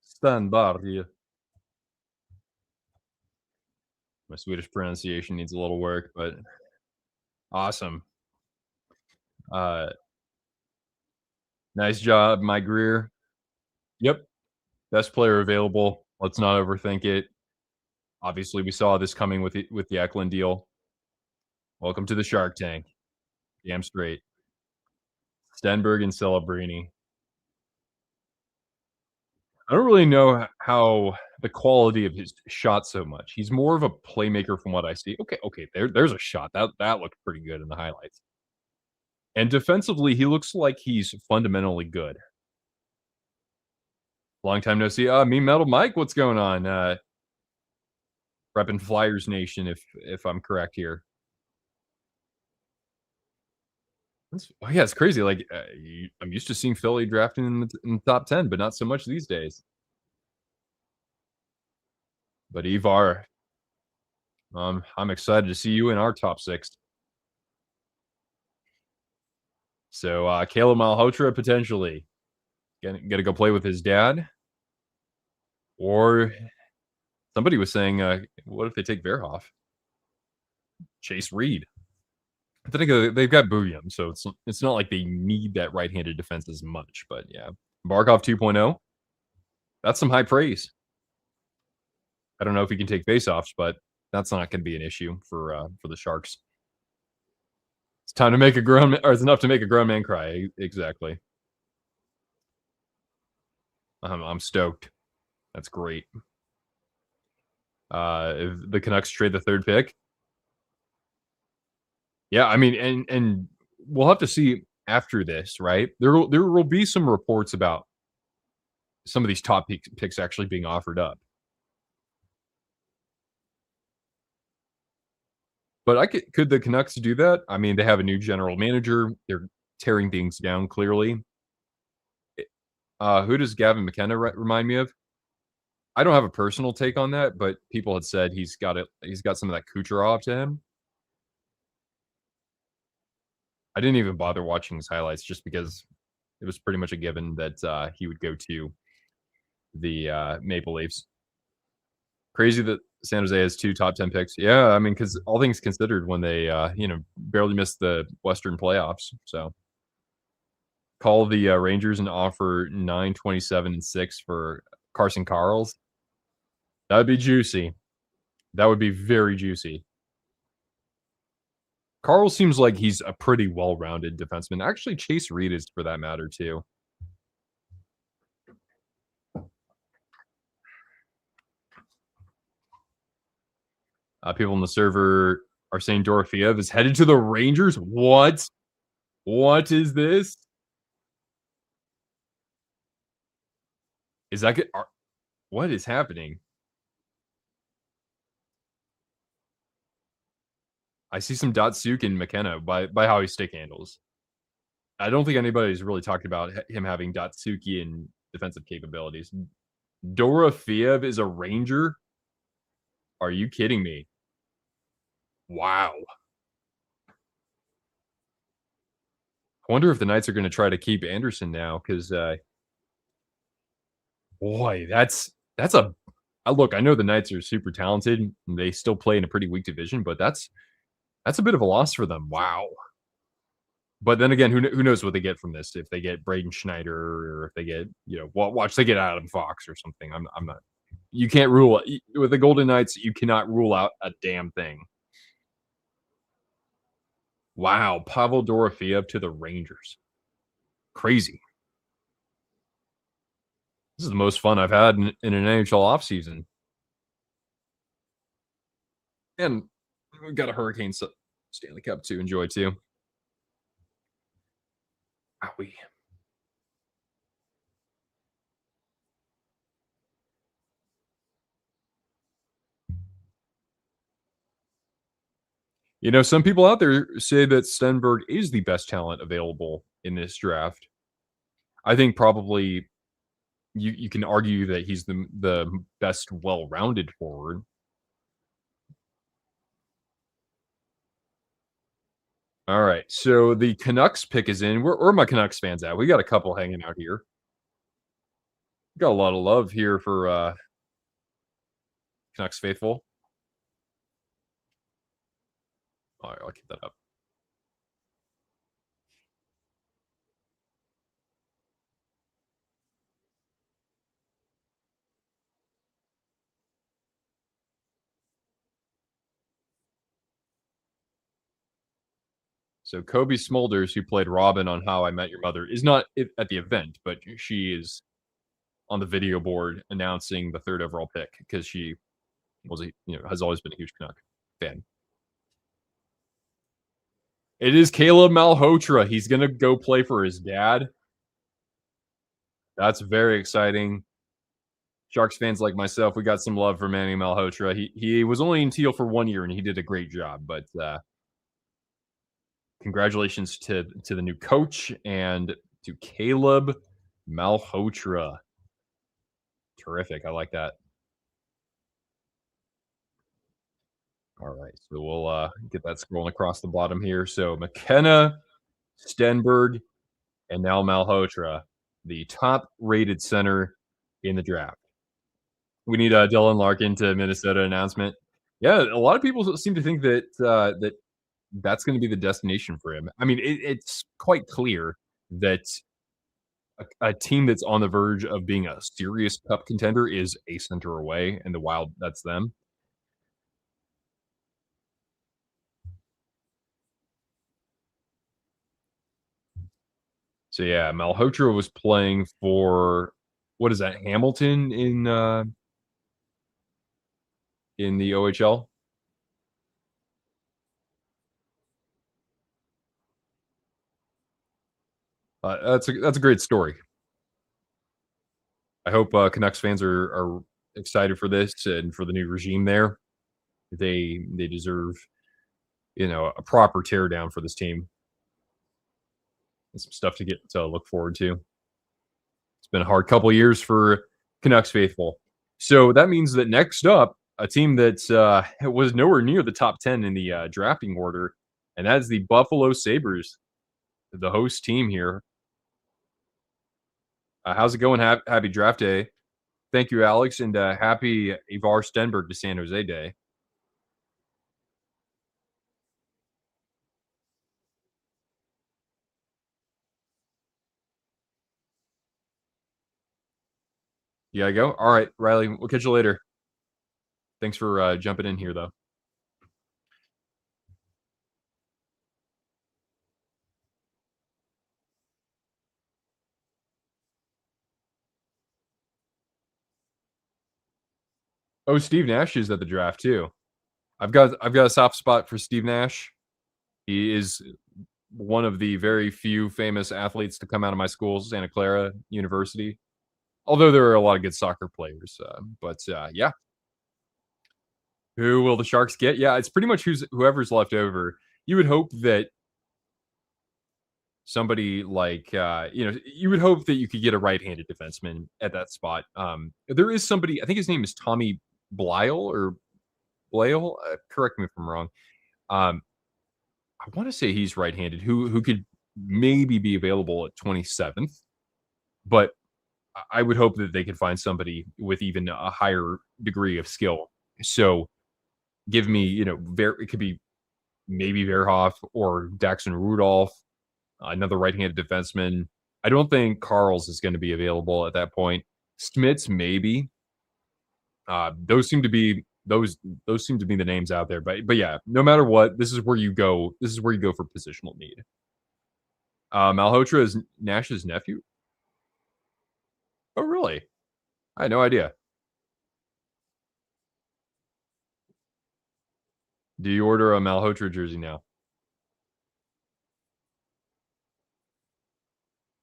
Stenberg. My Swedish pronunciation needs a little work, but awesome. Uh, nice job, Mike Greer. Yep, best player available. Let's not overthink it. Obviously, we saw this coming with the Eklund deal. Welcome to the Shark Tank. Damn straight. Stenberg and Celebrini. I don't really know how the quality of his shot so much. He's more of a playmaker from what I see. Okay, there's a shot. That looked pretty good in the highlights. And defensively, he looks like he's fundamentally good. Long time no see. Me Metal Mike, what's going on? Repping Flyers Nation, if I'm correct here. Oh yeah, it's crazy. Like I'm used to seeing Philly drafting in the top 10, but not so much these days. But Ivar, I'm excited to see you in our top 6. So Caleb Malhotra potentially gonna go play with his dad. Or somebody was saying, what if they take Verhoff? Chase Reid. I think they've got Booyam, so it's not like they need that right-handed defense as much. But yeah, Barkov 2.0. That's some high praise. I don't know if he can take faceoffs, but that's not going to be an issue for the Sharks. It's time to make a grown, or it's enough to make a grown man cry. Exactly. I'm stoked. That's great. If the Canucks trade the third pick, yeah, I mean, and we'll have to see after this, right? There will be some reports about some of these top picks actually being offered up. But could the Canucks do that? I mean, they have a new general manager. They're tearing things down clearly. Who does Gavin McKenna remind me of? I don't have a personal take on that, but people had said he's got it. He's got some of that Kucherov to him. I didn't even bother watching his highlights just because it was pretty much a given that he would go to the Maple Leafs. Crazy that San Jose has 2 top 10 picks. Yeah, I mean, because all things considered, when they barely missed the Western playoffs, so call the Rangers and offer 9, 27, and 6 for Carson Carls. That would be juicy. That would be very juicy. Carl seems like he's a pretty well-rounded defenseman. Actually, Chase Reid is for that matter too. People in the server are saying Dorofeev is headed to the Rangers. What? What is this? Is that good? What is happening? I see some Datsuk and McKenna by how he stick handles. I don't think anybody's really talked about him having Datsuki and defensive capabilities. Dorofeev is a Ranger? Are you kidding me? Wow. I wonder if the Knights are going to try to keep Anderson now because, boy, that's a look. I know the Knights are super talented. And they still play in a pretty weak division, but that's a bit of a loss for them. Wow. But then again, who knows what they get from this? If they get Braden Schneider, or if they get watch they get Adam Fox or something. I'm not. You can't rule with the Golden Knights. You cannot rule out a damn thing. Wow, Pavel Dorofeev to the Rangers. Crazy. This is the most fun I've had in an NHL offseason. And we've got a Hurricane Stanley Cup to enjoy too. Owie. Some people out there say that Stenberg is the best talent available in this draft. I think probably you can argue that he's the best well-rounded forward. All right, so the Canucks pick is in. Where are my Canucks fans at? We got a couple hanging out here. Got a lot of love here for Canucks faithful. All right, I'll keep that up. So Kobe Smulders, who played Robin on How I Met Your Mother, is not at the event, but she is on the video board announcing the 3rd overall pick because she has always been a huge Canuck fan. It is Caleb Malhotra. He's going to go play for his dad. That's very exciting. Sharks fans like myself, we got some love for Manny Malhotra. He was only in Teal for 1 year, and he did a great job. But congratulations to the new coach and to Caleb Malhotra. Terrific. I like that. All right. So we'll get that scrolling across the bottom here. So McKenna, Stenberg, and now Malhotra, the top-rated center in the draft. We need Dylan Larkin to Minnesota announcement. Yeah, a lot of people seem to think that that's going to be the destination for him. I mean, it's quite clear that a team that's on the verge of being a serious cup contender is a center away, and the Wild, that's them. So yeah, Malhotra was playing for what is that, Hamilton in the OHL? That's a great story. I hope Canucks fans are excited for this and for the new regime there. They deserve, a proper teardown for this team and some stuff to get to look forward to. It's been a hard couple years for Canucks faithful. So that means that next up, a team that was nowhere near the top 10 in the drafting order, and that's the Buffalo Sabres, the host team here. How's it going? Happy draft day. Thank you, Alex, and happy Ivar Stenberg to San Jose Day. You gotta go? All right, Riley, we'll catch you later. Thanks for jumping in here, though. Oh, Steve Nash is at the draft too. I've got a soft spot for Steve Nash. He is one of the very few famous athletes to come out of my school, Santa Clara University. Although there are a lot of good soccer players, yeah. Who will the Sharks get? Yeah, it's pretty much whoever's left over. You would hope that somebody like you would hope that you could get a right-handed defenseman at that spot. There is somebody. I think his name is Tommy Blyle or Blale. Correct me if I'm wrong. Um, I want to say he's right-handed. Who could maybe be available at 27th, but I would hope that they could find somebody with even a higher degree of skill. So give me, it could be maybe Verhoff or Daxon Rudolph, another right-handed defenseman. I don't think Carl's is going to be available at that point. Smits maybe. Those seem to be those seem to be the names out there. But yeah, no matter what, this is where you go. This is where you go for positional need. Malhotra is Nash's nephew. Oh, really? I had no idea. Do you order a Malhotra jersey now?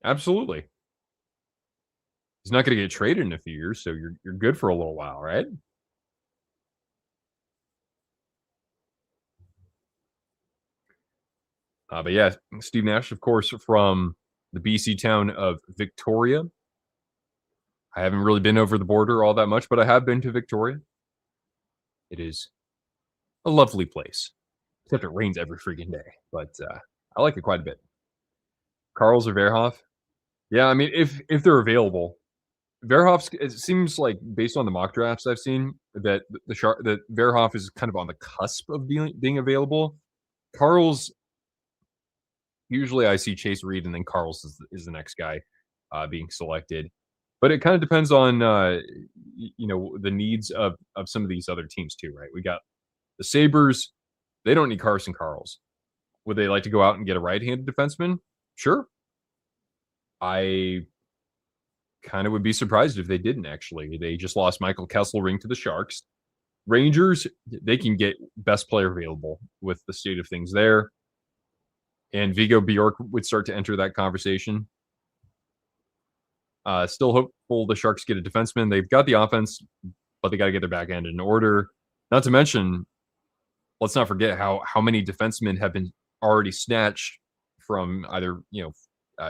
Absolutely. He's not going to get traded in a few years, so you're good for a little while, right? But yeah, Steve Nash, of course, from the BC town of Victoria. I haven't really been over the border all that much, but I have been to Victoria. It is a lovely place, except it rains every freaking day. But I like it quite a bit. Carl's or Verhoff? Yeah, I mean, if they're available, Verhoff's. It seems like based on the mock drafts I've seen that that Verhoff is kind of on the cusp of being available. Carl's usually I see Chase Reid and then Carl's is the next guy being selected. But it kind of depends on the needs of some of these other teams too, right? We got the Sabres. They don't need Carson Carls. Would they like to go out and get a right-handed defenseman? Sure. I kind of would be surprised if they didn't actually. They just lost Michael Kesselring to the Sharks. Rangers, they can get best player available with the state of things there. And Vigo Bjork would start to enter that conversation. Still hopeful the Sharks get a defenseman. They've got the offense, but they got to get their back end in order. Not to mention, let's not forget how many defensemen have been already snatched from either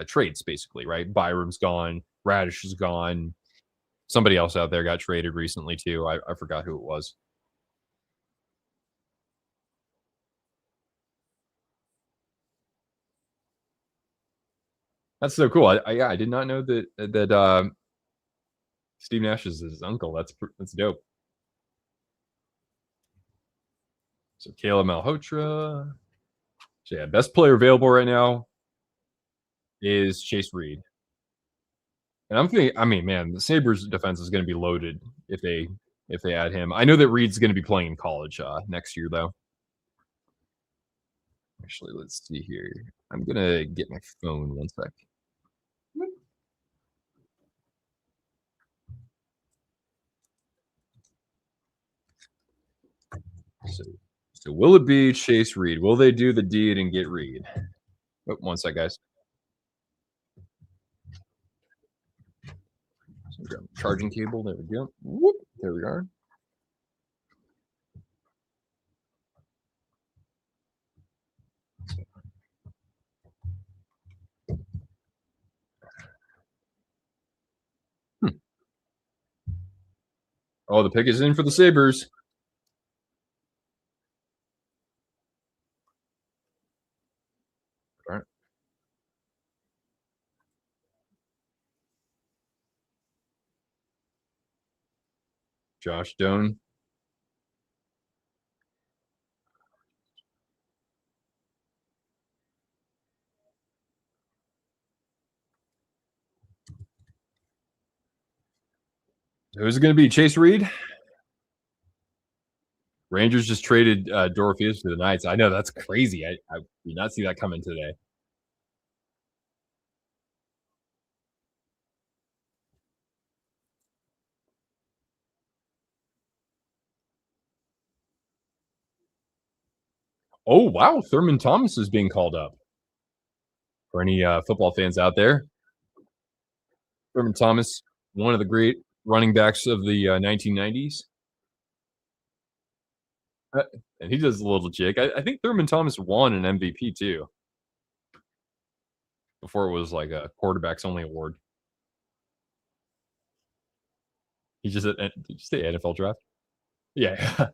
trades, basically, right? Byram's gone, Radish is gone. Somebody else out there got traded recently too. I forgot who it was. That's so cool. Yeah, I did not know that Steve Nash is his uncle. That's dope. So Caleb Malhotra. So yeah, best player available right now is Chase Reid. And I'm thinking, I mean, man, the Sabres defense is going to be loaded if they add him. I know that Reid's going to be playing in college next year, though. Actually, let's see here. I'm gonna get my phone one sec. So, so will it be Chase Reid? Will they do the deed and get Reid? Oh, one sec, guys. So grab the charging cable. There we go. Whoop, there we are. Hmm. Oh, the pick is in for the Sabres. All right. Josh Doan. Who's it going to be? Chase Reid? Rangers just traded Dorotheus to the Knights. I know that's crazy. I did not see that coming today. Oh wow, Thurman Thomas is being called up. For any football fans out there, Thurman Thomas, one of the great running backs of the 1990s. Uh, and he does a little jig. I think Thurman Thomas won an MVP too before it was like a quarterbacks only award. He just did you say NFL draft? Yeah.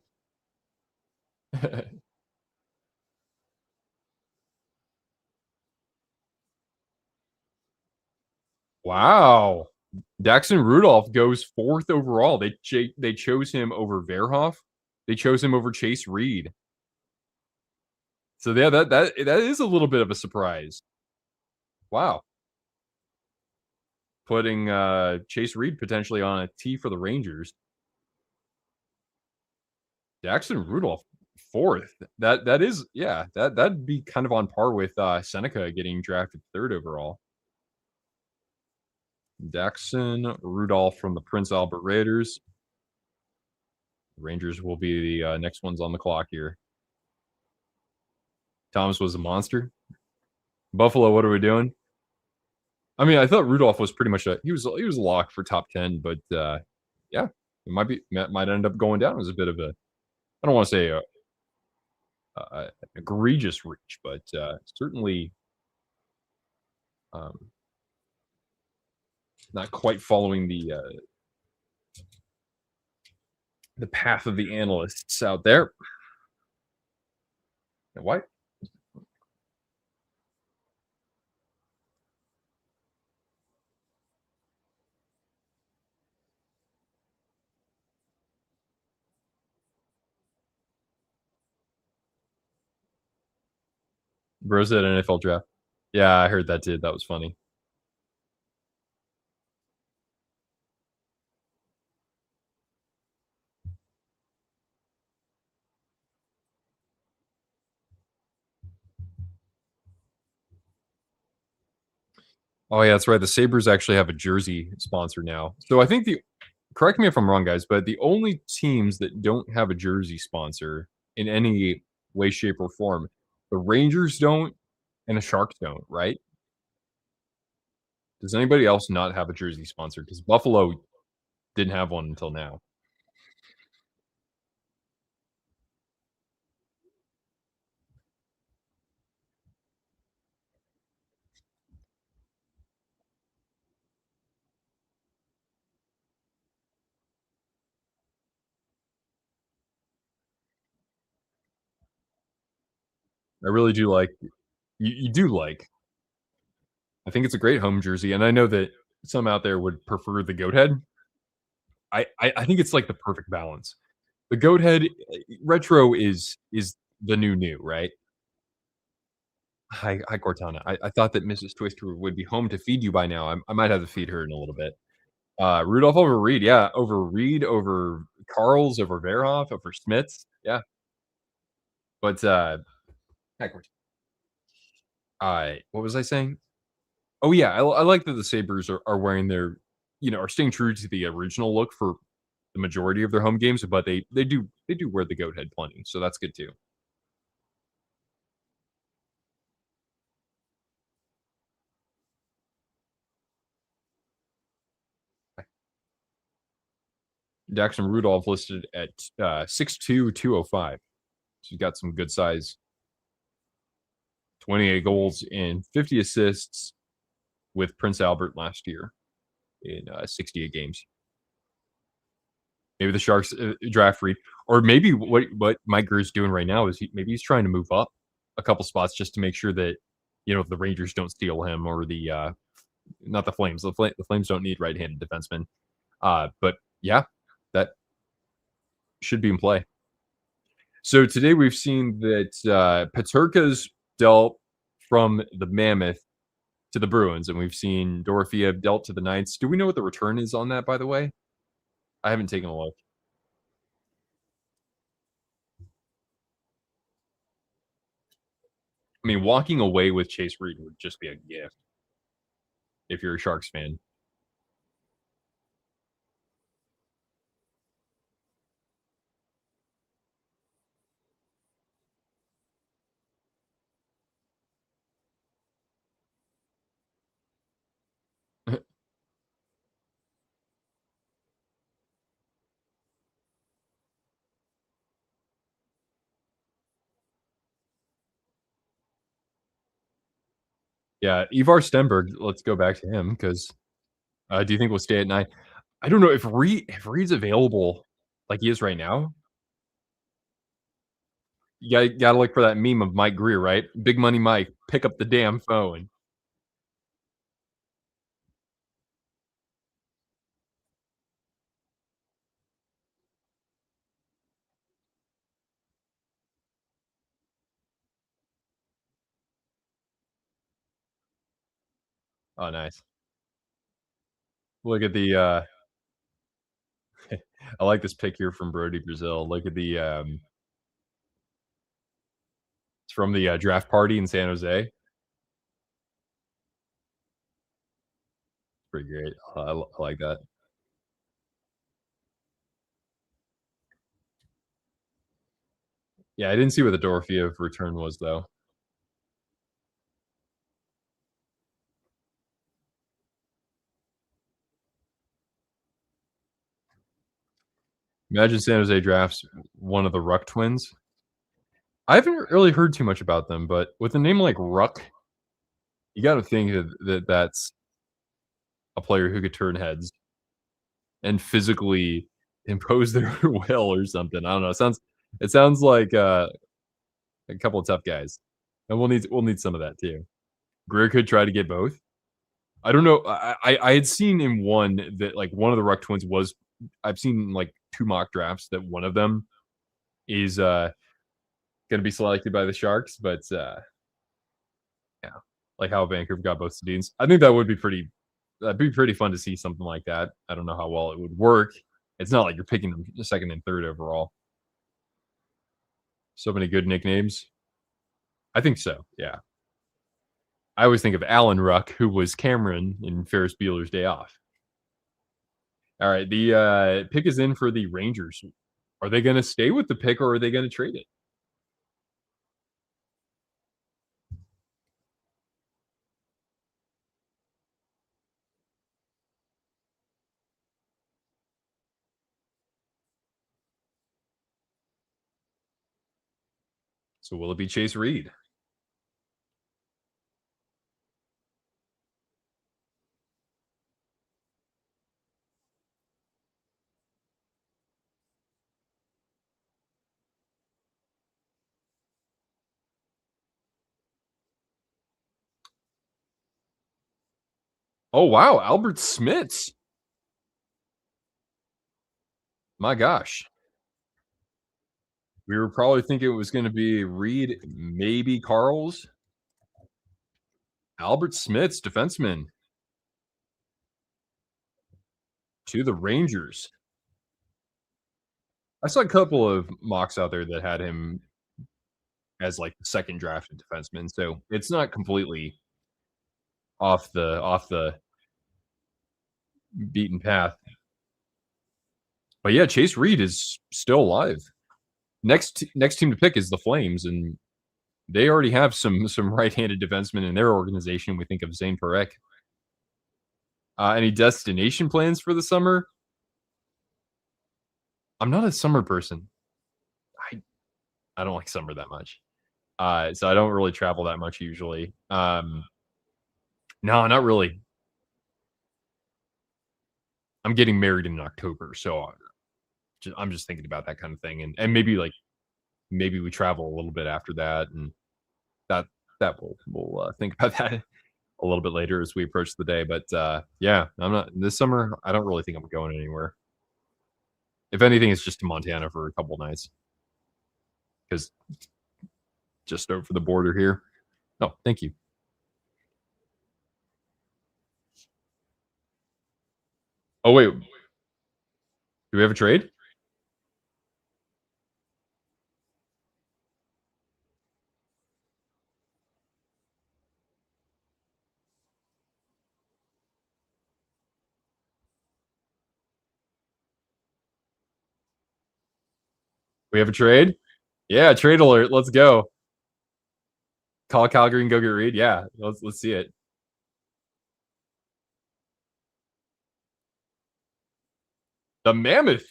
Wow. Daxon Rudolph goes 4th overall. They chose him over Verhoff. They chose him over Chase Reid. So yeah, that is a little bit of a surprise. Wow. Putting Chase Reid potentially on a tee for the Rangers. Jackson Rudolph 4th. That is that'd be kind of on par with Seneca getting drafted 3rd overall. Daxon Rudolph from the Prince Albert Raiders. Rangers will be the next ones on the clock here. Thomas was a monster. Buffalo, what are we doing? I mean, I thought Rudolph was pretty much he was a lock for top 10, but yeah, it might end up going down as a bit of a I don't want to say an egregious reach, but certainly um, not quite following the path of the analysts out there. Why? Bros at NFL draft. Yeah, I heard that too. That was funny. Oh yeah, that's right. The Sabres actually have a jersey sponsor now. So I think the correct me if I'm wrong, guys, but the only teams that don't have a jersey sponsor in any way, shape, or form, the Rangers don't, and the Sharks don't, right? Does anybody else not have a jersey sponsor? Because Buffalo didn't have one until now. I really do like you do like. I think it's a great home jersey, and I know that some out there would prefer the goat head. I think it's like the perfect balance. The goat head retro is the new, right? Hi, Cortana. I thought that Mrs. Twister would be home to feed you by now. I might have to feed her in a little bit. Rudolph over Reed, yeah, over Reed, over Carls, over Verhoff, over Smits, yeah. But hi, Cortana. What was I saying? Oh yeah, I like that the Sabers are wearing their, are staying true to the original look for the majority of their home games, but they do wear the goat head plenty, so that's good too. Jackson Rudolph listed at 6'2", 205. So he's got some good size, 28 goals and 50 assists with Prince Albert last year in 68 games. Maybe the Sharks draft Reed, or maybe what Mike Grier's doing right now is maybe he's trying to move up a couple spots just to make sure that the Rangers don't steal him or the not the Flames. The Flames don't need right-handed defensemen. But yeah, that should be in play. So today we've seen that Peterka's dealt from the Mammoth to the Bruins, and we've seen Dorofeev dealt to the Knights. Do we know what the return is on that, by the way? I haven't taken a look. I mean, walking away with Chase Reed would just be a gift if you're a Sharks fan. Yeah, Ivar Stenberg, let's go back to him because do you think we'll stay at 9? I don't know if Reed's available like he is right now. You gotta look for that meme of Mike Grier, right? Big money Mike, pick up the damn phone. Oh, nice. Look at the I like this pic here from Brody Brazil. Look at the it's from the draft party in San Jose. Pretty great. I like that. Yeah, I didn't see what the Dorofeev return was though. Imagine San Jose drafts one of the Ruck twins. I haven't really heard too much about them, but with a name like Ruck, you got to think that's a player who could turn heads and physically impose their will or something. I don't know. It sounds like a couple of tough guys, and we'll need some of that too. Greer could try to get both. I don't know. I had seen in one that like one of the Ruck twins was. I've seen like two mock drafts that one of them is going to be selected by the Sharks, but yeah, like how Vancouver got both Sedins. I think that would be pretty. That'd be pretty fun to see something like that. I don't know how well it would work. It's not like you're picking them second and third overall. So many good nicknames. I think so. Yeah. I always think of Alan Ruck, who was Cameron in Ferris Bueller's Day Off. All right, the pick is in for the Rangers. Are they going to stay with the pick or are they going to trade it? So will it be Chase Reed? Oh wow, Albert Smits. My gosh. We were probably thinking it was gonna be Reid, maybe Carl's. Albert Smith's defenseman to the Rangers. I saw a couple of mocks out there that had him as, like, the second drafted defenseman, so it's not completely off the beaten path. But yeah, Chase Reid is still alive. Next team to pick is the Flames, and they already have some right-handed defensemen in their organization. We think of Zane Parekh. Any destination plans for the summer? I'm not a summer person. I I don't like summer that much. So I don't really travel that much usually. No, not really. I'm getting married in October, so I'm just thinking about that kind of thing, and maybe like maybe we travel a little bit after that, and that we'll think about that a little bit later as we approach the day. But yeah, I'm not this summer. I don't really think I'm going anywhere. If anything, it's just to Montana for a couple nights because just over the border here. Oh, thank you. Oh wait, do we have a trade? We have a trade? Yeah, trade alert. Let's go. Call Calgary and go get Reid. Yeah, let's see it. The Mammoth.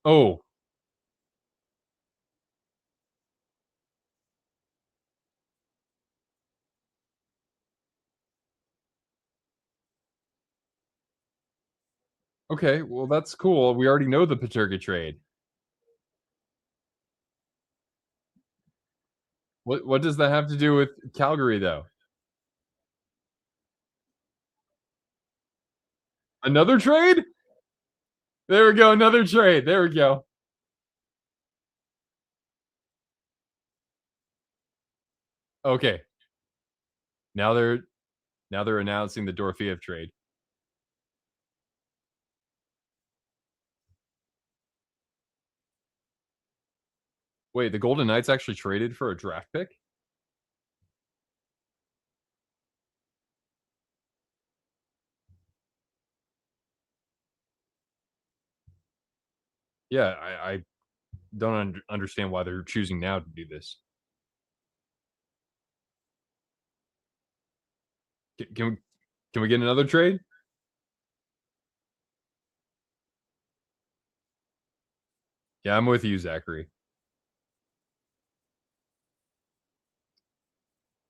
Oh, okay. Well, that's cool. We already know the Paterka trade. What does that have to do with Calgary though? Another trade? There we go. Another trade. There we go. Okay. Now they're announcing the Dorofeev trade. Wait, the Golden Knights actually traded for a draft pick? Yeah, I don't understand why they're choosing now to do this. Can we get another trade? Yeah, I'm with you, Zachary.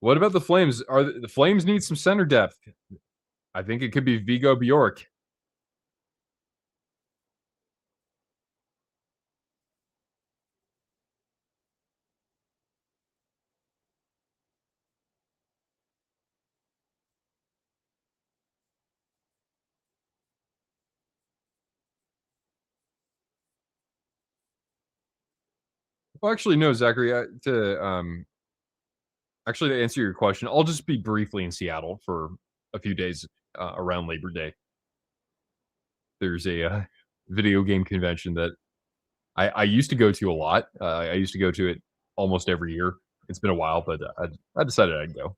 What about the Flames? Are the Flames need some center depth? I think it could be Vigo Bjork. Well, actually, no, Zachary. To answer your question, I'll just be briefly in Seattle for a few days around Labor Day. There's a video game convention that I used to go to a lot. I used to go to it almost every year. It's been a while, but I decided I'd go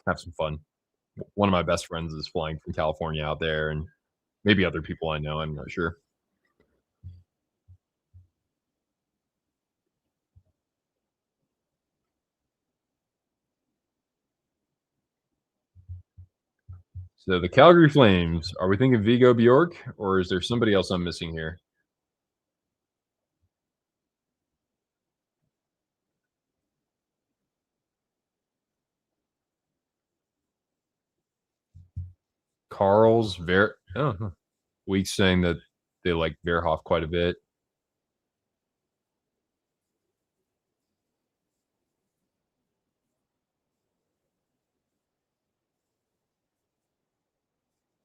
have some fun. One of my best friends is flying from California out there, and maybe other people I know. I'm not sure. So the Calgary Flames. Are we thinking Vigo Bjork, or is there somebody else I'm missing here? Carl's Ver. Oh, huh. Weeks saying that they like Verhoff quite a bit.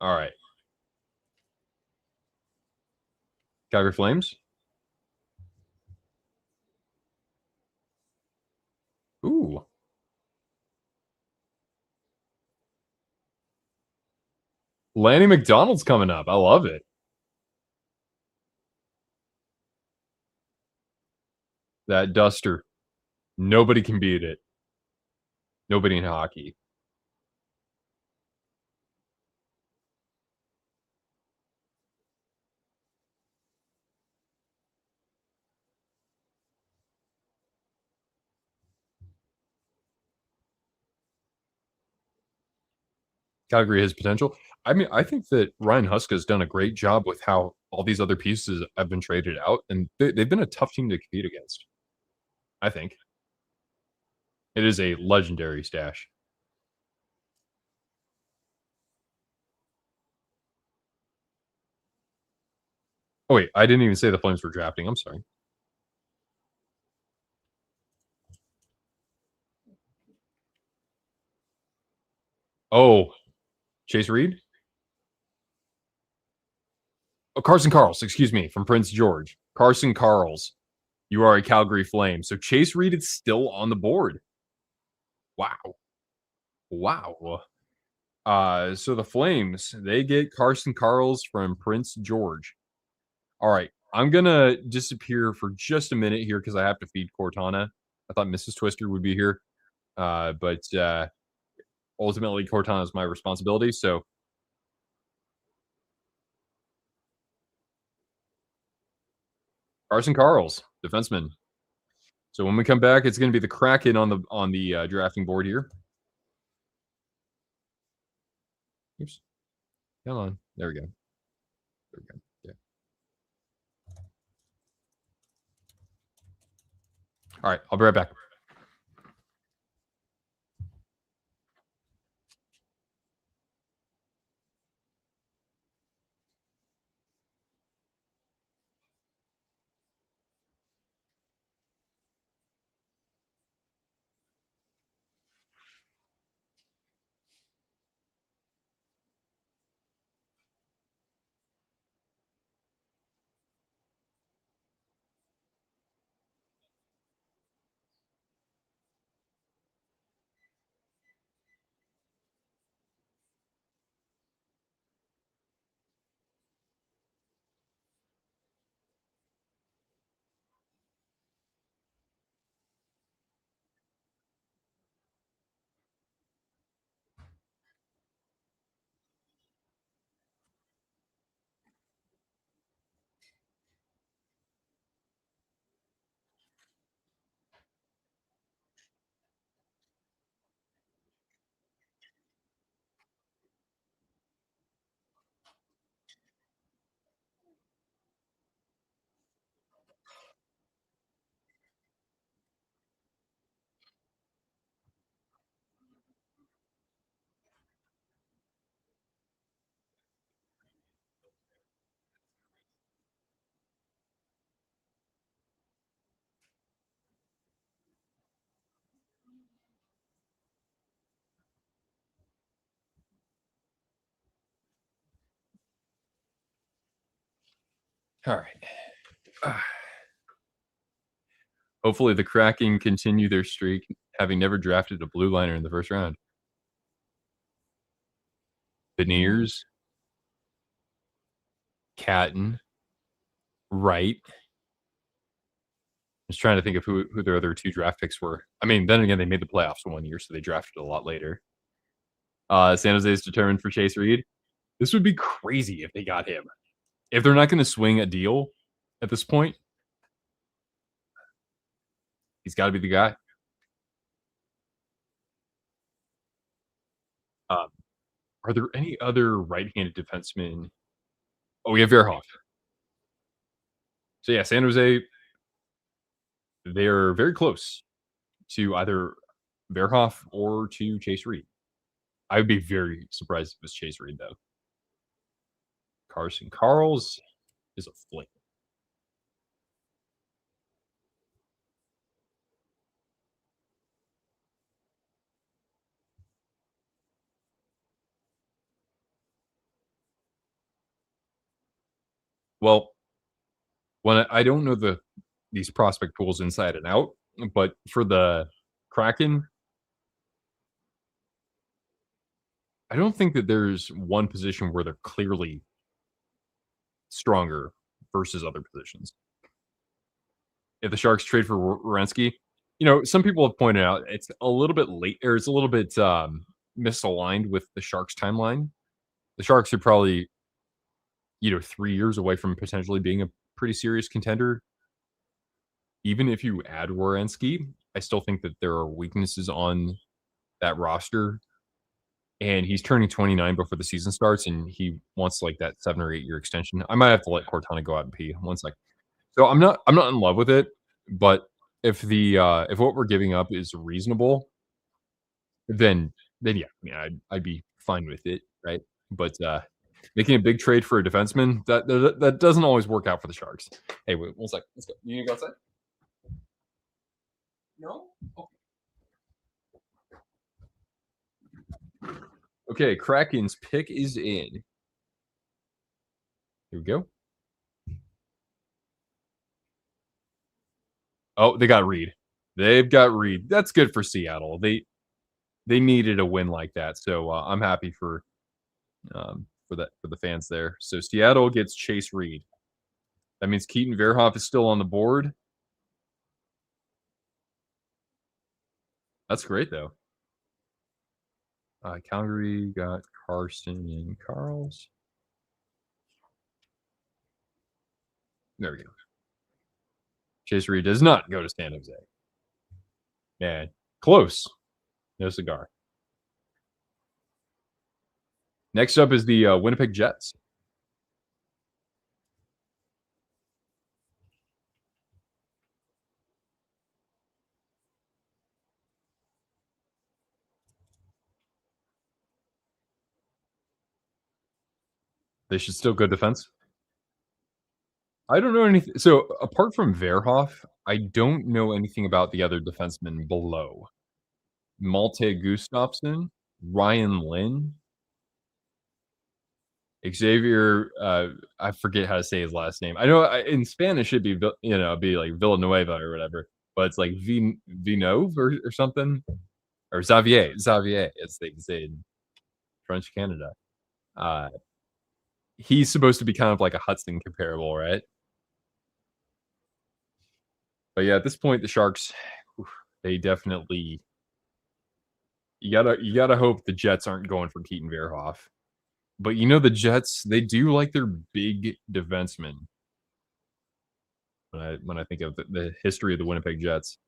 All right. Calgary Flames. Ooh. Lanny McDonald's coming up. I love it. That duster. Nobody can beat it. Nobody in hockey. Calgary has potential. I mean, I think that Ryan Huska has done a great job with how all these other pieces have been traded out, and they've been a tough team to compete against. I think it is a legendary stash. Oh wait, I didn't even say the Flames were drafting. I'm sorry. Oh, Chase Reid? Oh, Carson Carls, excuse me, from Prince George. Carson Carls. You are a Calgary Flame. So Chase Reid is still on the board. Wow. Wow. So the Flames, they get Carson Carls from Prince George. All right. I'm gonna disappear for just a minute here because I have to feed Cortana. I thought Mrs. Twister would be here. But ultimately Cortana is my responsibility. So Carson Carls, defenseman. So when we come back, it's going to be the Kraken on the drafting board here. Oops. Come on. There we go. There we go. Yeah. All right. I'll be right back. All right. Hopefully the Kraken continue their streak, having never drafted a blue liner in the first round. Beniers, Catton, Wright. Just trying to think of who their other two draft picks were. I mean, then again, they made the playoffs in 1 year, so they drafted a lot later. San Jose is determined for Chase Reid. This would be crazy if they got him. If they're not going to swing a deal at this point, he's got to be the guy. Um, are there any other right-handed defensemen? Oh, we have Verhoff. So yeah, San Jose, they're very close to either Verhoff or to Chase Reid. I would be very surprised if it was Chase Reid, though. Carson Carls is a flame. Well, when I don't know these prospect pools inside and out, but for the Kraken, I don't think that there's one position where they're clearly stronger versus other positions. If the Sharks trade for Werenski, some people have pointed out it's a little bit late or it's a little bit misaligned with the Sharks timeline. The Sharks are probably 3 years away from potentially being a pretty serious contender. Even if you add Werenski, I still think that there are weaknesses on that roster. And he's turning 29 before the season starts, and he wants like that 7 or 8 year extension. I might have to let Cortana go out and pee. One sec. So I'm not in love with it, but if what we're giving up is reasonable, then yeah, I mean, I'd be fine with it, right? But making a big trade for a defenseman that doesn't always work out for the Sharks. Hey, wait, one sec. Let's go. You need to go outside? No. Okay, Kraken's pick is in. Here we go. Oh, they got Reid. They've got Reid. That's good for Seattle. They needed a win like that, so I'm happy for the fans there. So Seattle gets Chase Reid. That means Keaton Verhoff is still on the board. That's great though. Calgary got Carson and Carls. There we go. Chase Reid does not go to San Jose. Man, close. No cigar. Next up is the Winnipeg Jets. They should still go defense. I don't know anything. So apart from Verhoff, I don't know anything about the other defensemen below. Malte Gustafsson, Ryan Lynn, Xavier. I forget how to say his last name. I know in Spanish it'd be be like Villanueva or whatever, but it's like Vinove or something, or Xavier. It's they say in French Canada. Uh, he's supposed to be kind of like a Hudson comparable, right? But yeah, at this point, the Sharks, they definitely you gotta hope the Jets aren't going for Keaton Verhoff. But the Jets, they do like their big defensemen. When I think of the history of the Winnipeg Jets,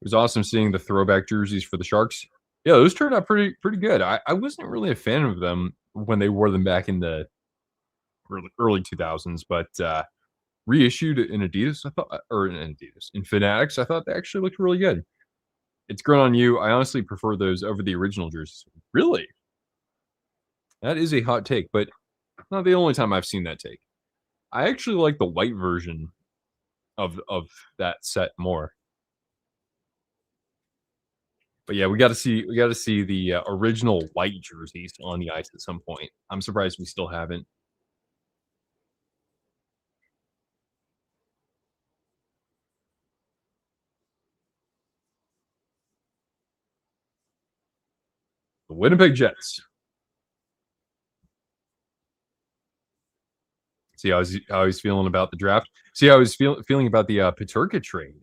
it was awesome seeing the throwback jerseys for the Sharks. Yeah, those turned out pretty good. I wasn't really a fan of them when they wore them back in the early 2000s, but reissued in Adidas, I thought, or in Adidas, in Fanatics, I thought they actually looked really good. It's grown on you. I honestly prefer those over the original jerseys. Really? That is a hot take, but not the only time I've seen that take. I actually like the white version of that set more. But yeah, we got to see the original white jerseys on the ice at some point. I'm surprised we still haven't. The Winnipeg Jets. See how he's feeling about the draft. See how he's feeling about the Peterka trade.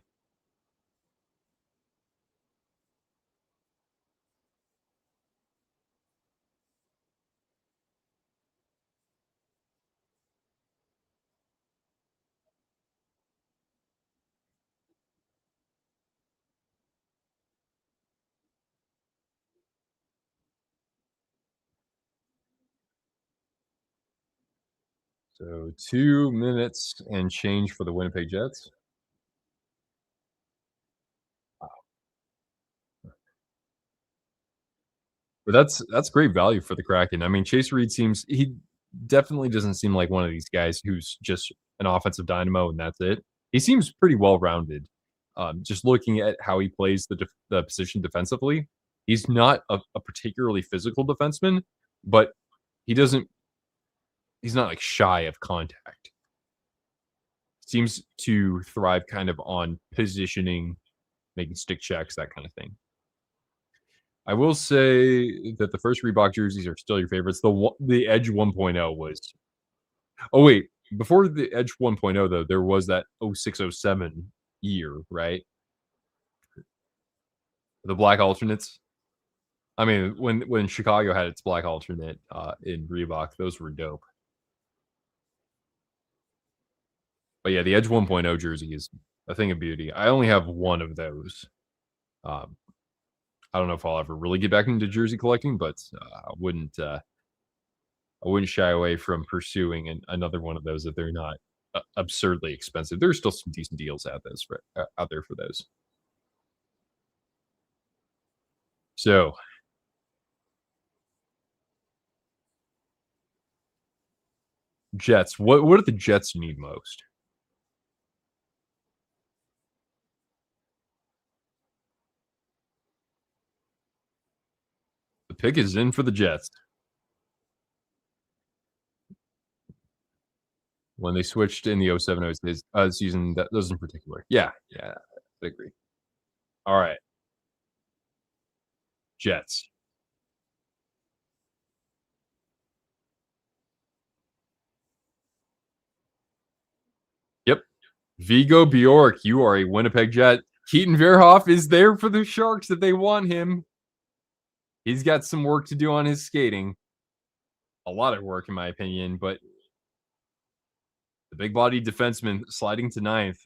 So 2 minutes and change for the Winnipeg Jets. But that's great value for the Kraken. I mean, Chase Reid he definitely doesn't seem like one of these guys who's just an offensive dynamo and that's it. He seems pretty well rounded. Just looking at how he plays the position defensively, he's not a particularly physical defenseman, but he doesn't. He's not like shy of contact. Seems to thrive kind of on positioning, making stick checks, that kind of thing. I will say that the first Reebok jerseys are still your favorites. The Edge 1.0 was. Oh wait, before the Edge 1.0 though, there was that 0607 year, right? The black alternates. I mean, when Chicago had its black alternate in Reebok, those were dope. But yeah, the Edge 1.0 jersey is a thing of beauty. I only have one of those. Um, I don't know if I'll ever really get back into jersey collecting, but I wouldn't shy away from pursuing another one of those if they're not absurdly expensive. There's still some decent deals out there for those. So, Jets. What do the Jets need most? The pick is in for the Jets. When they switched in the 07 season, those in particular. Yeah, I agree. All right, Jets. Yep. Vigo Bjork, you are a Winnipeg Jet. Keaton Verhoff is there for the Sharks if they want him. He's got some work to do on his skating. A lot of work, in my opinion, but the big body defenseman sliding to ninth,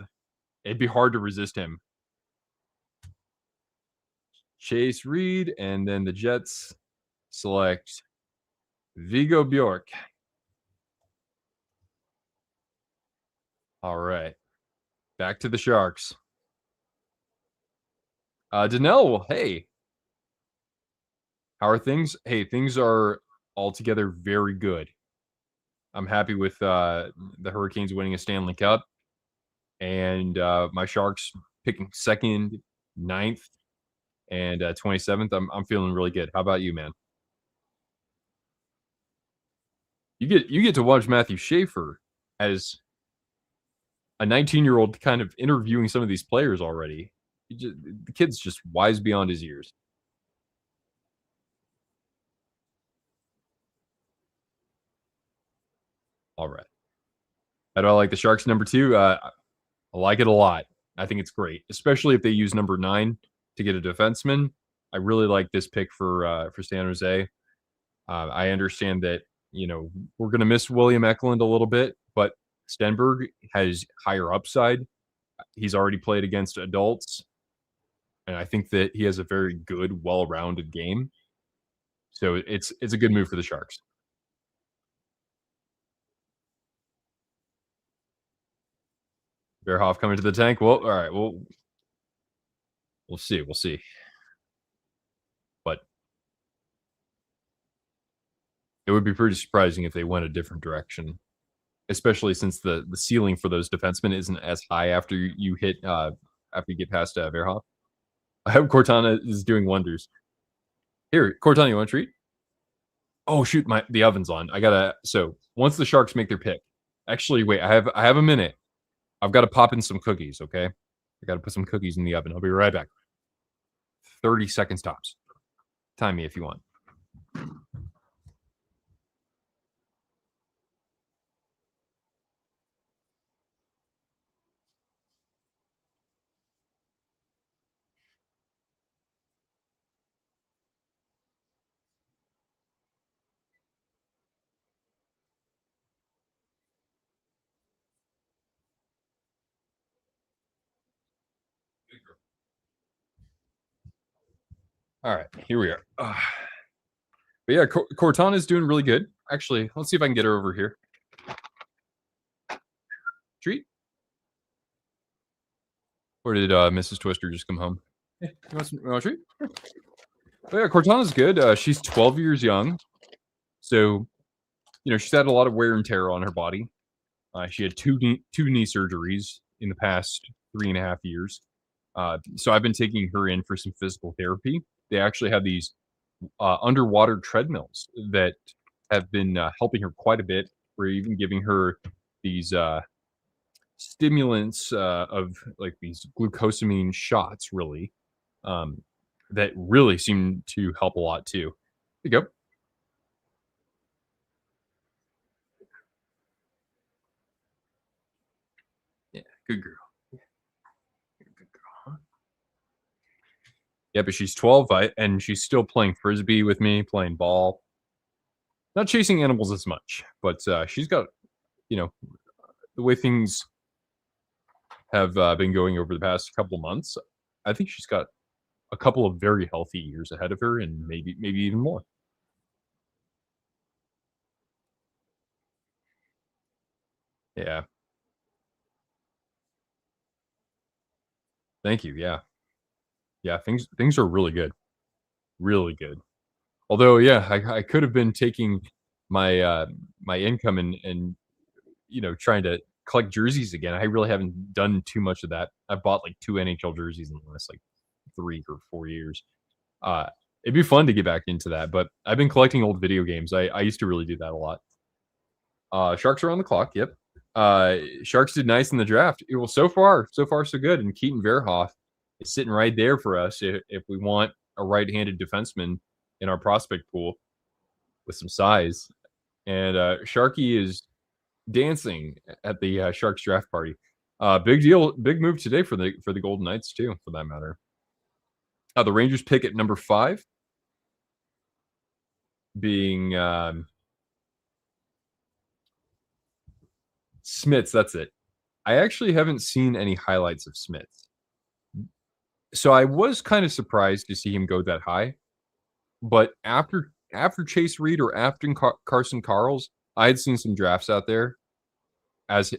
it'd be hard to resist him. Chase Reid, and then the Jets select Vigo Bjork. All right. Back to the Sharks. Danelle, hey. How are things? Hey, things are altogether very good. I'm happy with the Hurricanes winning a Stanley Cup and my Sharks picking second, ninth, and 27th. I'm feeling really good. How about you, man? You get to watch Matthew Schaefer as a 19-year-old kind of interviewing some of these players already. The kid's just wise beyond his years. All right. How do I like the Sharks number two? I like it a lot. I think it's great, especially if they use number 9 to get a defenseman. I really like this pick for San Jose. I understand that we're going to miss William Eklund a little bit, but Stenberg has higher upside. He's already played against adults, and I think that he has a very good, well-rounded game. So it's a good move for the Sharks. Verhoff coming to the tank. Well, all right. Well, we'll see. We'll see. But it would be pretty surprising if they went a different direction, especially since the ceiling for those defensemen isn't as high after you hit after you get past Verhoff. I hope Cortana is doing wonders. Here, Cortana, you want a treat? Oh shoot, the oven's on. So once the Sharks make their pick. Actually, wait, I have a minute. I've got to pop in some cookies, okay? I got to put some cookies in the oven. I'll be right back. 30 seconds tops. Time me if you want. All right, here we are. But yeah, Cortana's doing really good. Actually, let's see if I can get her over here. Treat? Or did Mrs. Twister just come home? Hey, you want a treat? But yeah, Cortana's good. She's 12 years young, so she's had a lot of wear and tear on her body. She had two knee surgeries in the past 3.5 years. So I've been taking her in for some physical therapy. They actually have these underwater treadmills that have been helping her quite a bit. We're even giving her these stimulants of like these glucosamine shots, really, um, that really seem to help a lot too. There you go. Yeah, good girl. Good girl. Yeah, but she's 12, and she's still playing frisbee with me, playing ball, not chasing animals as much. But she's got, you know, the way things have been going over the past couple months. I think she's got a couple of very healthy years ahead of her, and maybe even more. Yeah, thank you. Yeah, yeah, things are really good, really good. Although, yeah, I could have been taking my my income and trying to collect jerseys again. I really haven't done too much of that. I bought like two NHL jerseys in the last like 3 or 4 years. Uh, it'd be fun to get back into that, but I've been collecting old video games. I used to really do that a lot. Sharks are on the clock. Yep. Sharks did nice in the draft. Well, so far, so good. And Keaton Verhoff is sitting right there for us if we want a right-handed defenseman in our prospect pool with some size. And Sharky is dancing at the Sharks draft party. Big deal, big move today for the Golden Knights too, for that matter. The Rangers pick at number 5, being Smits. That's it. I actually haven't seen any highlights of Smits, so I was kind of surprised to see him go that high. But after Chase Reid or after Carson Carls, I had seen some drafts out there as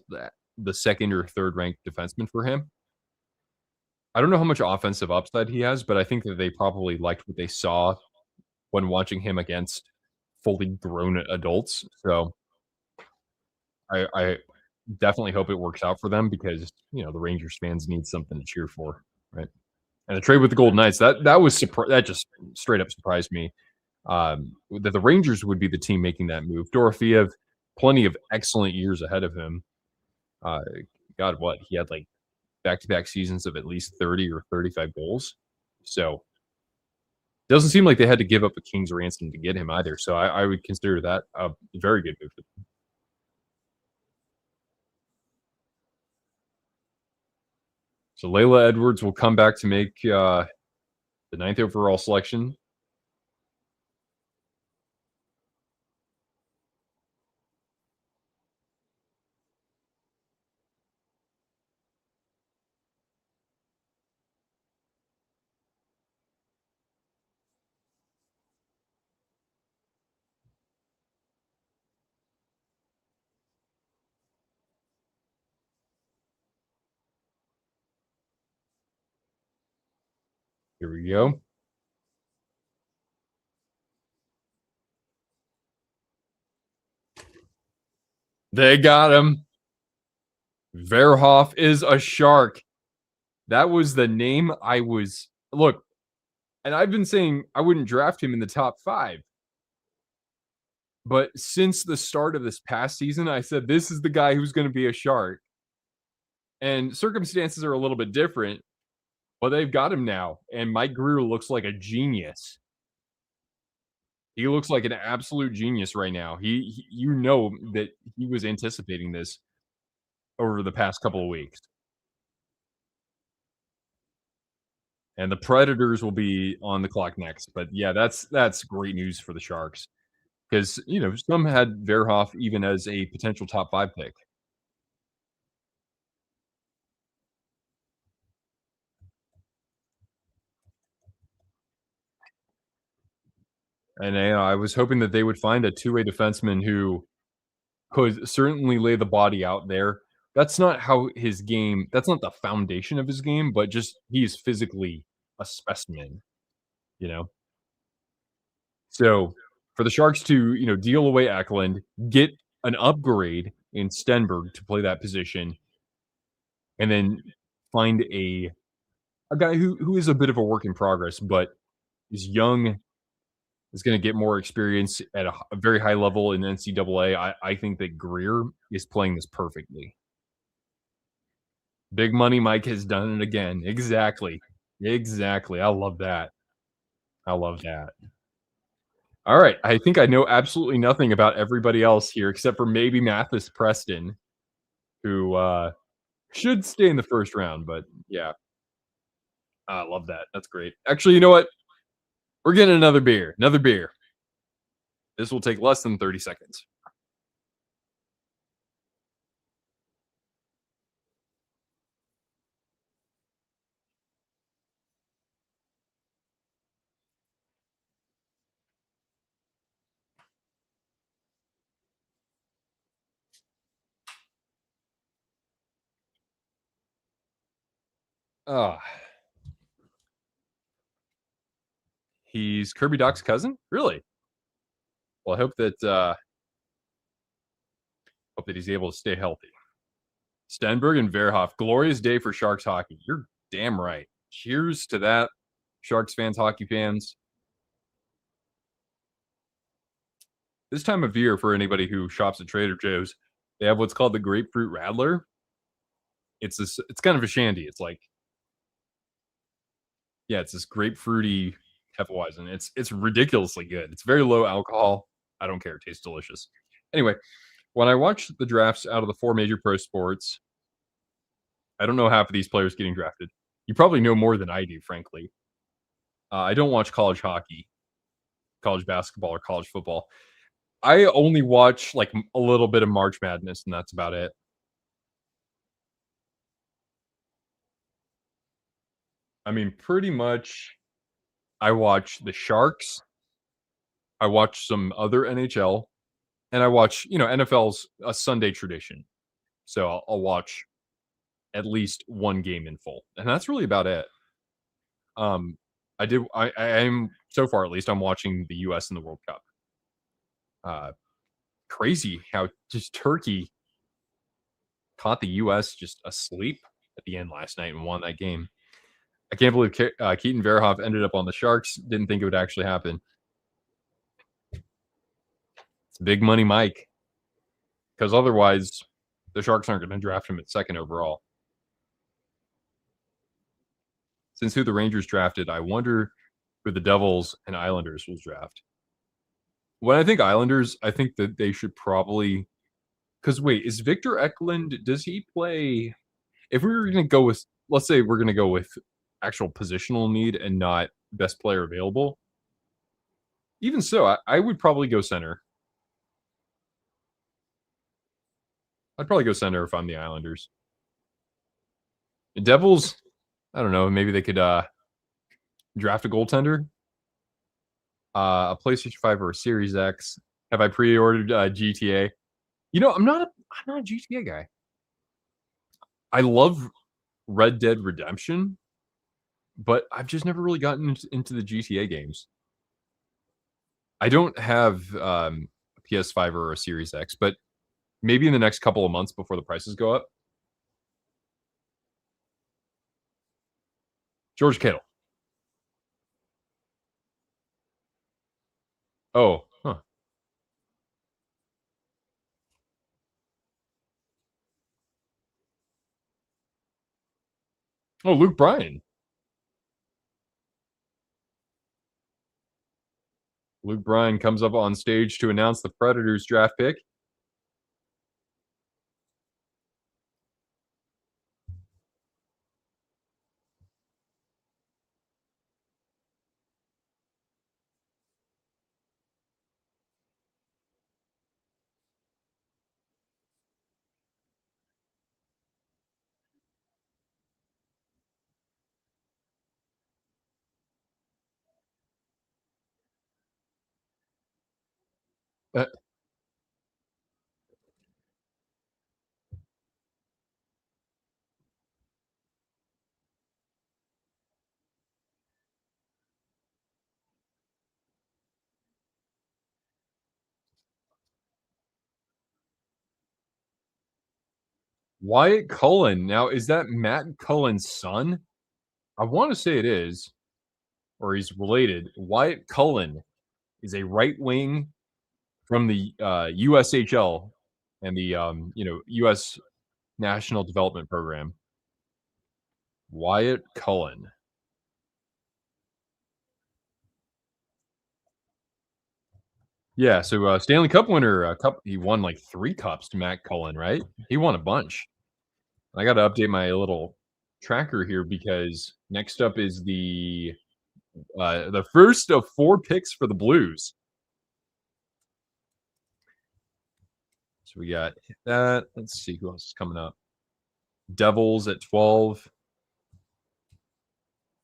the second or third ranked defenseman for him. I don't know how much offensive upside he has, but I think that they probably liked what they saw when watching him against fully grown adults. So I definitely hope it works out for them because the Rangers fans need something to cheer for, right? And the trade with the Golden Knights that just straight up surprised me. That the Rangers would be the team making that move. Dorofeyev, plenty of excellent years ahead of him. Uh, God, what he had like back-to-back seasons of at least 30 or 35 goals. So doesn't seem like they had to give up a king's ransom to get him either. So I would consider that a very good move. So Layla Edwards will come back to make the ninth overall selection. Here we go. They got him. Verhoff is a shark. That was the name I was. Look, and I've been saying I wouldn't draft him in the top 5. But since the start of this past season, I said this is the guy who's going to be a shark. And circumstances are a little bit different, but they've got him now. And Mike Greer looks like a genius. He looks like an absolute genius right now. You know that he was anticipating this over the past couple of weeks. And the Predators will be on the clock next. But yeah, that's great news for the Sharks because some had Verhoff even as a potential top 5 pick. And I was hoping that they would find a two-way defenseman who could certainly lay the body out there. That's not how his game. That's not the foundation of his game, but just he is physically a specimen. You know. So for the Sharks to, deal away Eklund, get an upgrade in Stenberg to play that position, and then find a guy who is a bit of a work in progress, but is young, is going to get more experience at a very high level in NCAA. I think that Greer is playing this perfectly. Big Money Mike has done it again. Exactly. Exactly. I love that. I love that. All right. I think I know absolutely nothing about everybody else here except for maybe Mathis Preston, who should stay in the first round. But yeah, I love that. That's great. Actually, you know what? We're getting another beer. Another beer. This will take less than 30 seconds. Ah, he's Kirby Doc's cousin? Really? Well, I hope that he's able to stay healthy. Stenberg and Verhoff, glorious day for Sharks hockey. You're damn right. Cheers to that, Sharks fans, hockey fans. This time of year, for anybody who shops at Trader Joe's, they have what's called the grapefruit radler. It's kind of a shandy. It's like, yeah, it's this grapefruity Hefeweizen. It's ridiculously good. It's very low alcohol. I don't care. It tastes delicious. Anyway, when I watch the drafts out of the four major pro sports, I don't know half of these players getting drafted. You probably know more than I do, frankly. I don't watch college hockey, college basketball, or college football. I only watch like a little bit of March Madness, and that's about it. I mean, pretty much, I watch the Sharks. I watch some other NHL, and I watch, NFL's a Sunday tradition. So I'll watch at least one game in full, and that's really about it. Um, I am so far at least. I'm watching the U.S. in the World Cup. Uh, Crazy how just Turkey caught the U.S. just asleep at the end last night and won that game. I can't believe Keaton Verhoff ended up on the Sharks. Didn't think it would actually happen. It's Big Money Mike, because otherwise the Sharks aren't going to draft him at second overall. Since who the Rangers drafted, I wonder who the Devils and Islanders will draft. When I think Islanders, I think that they should probably. Because wait, is Victor Eklund? Does he play? If we were going to go with, let's say we're going to go with actual positional need and not best player available. Even so, I would probably go center. I'd probably go center if I'm the Islanders. The Devils, I don't know. Maybe they could draft a goaltender, a PlayStation 5 or a Series X. Have I pre-ordered GTA? I'm not a GTA guy. I love Red Dead Redemption, but I've just never really gotten into the GTA games. I don't have a PS5 or a Series X, but maybe in the next couple of months before the prices go up. George Kittle. Oh, huh. Oh, Luke Bryan. Luke Bryan comes up on stage to announce the Predators draft pick. Uh, Wyatt Cullen. Now, is that Matt Cullen's son? I want to say it is, or he's related. Wyatt Cullen is a right wing from the USHL and the US National Development Program. Wyatt Cullen. Yeah, so Stanley Cup winner, he won like 3 cups to Matt Cullen, right? He won a bunch. I got to update my little tracker here because next up is the first of 4 picks for the Blues. So we got that. Let's see who else is coming up. Devils at 12.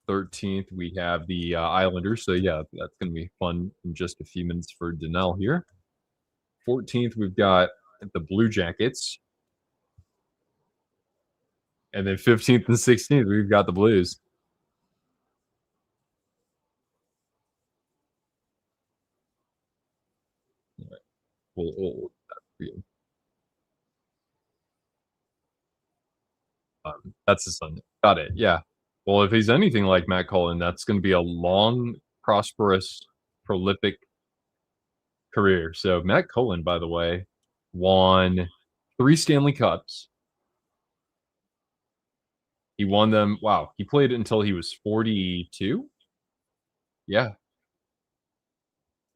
13th, we have the Islanders. So yeah, that's going to be fun in just a few minutes for Donnell here. 14th, we've got the Blue Jackets. And then 15th and 16th, we've got the Blues. All right. We'll that's his son. Got it. Yeah. Well, if he's anything like Matt Cullen, that's going to be a long, prosperous, prolific career. So Matt Cullen, by the way, won 3 Stanley Cups. He won them. Wow, he played until he was 42. Yeah,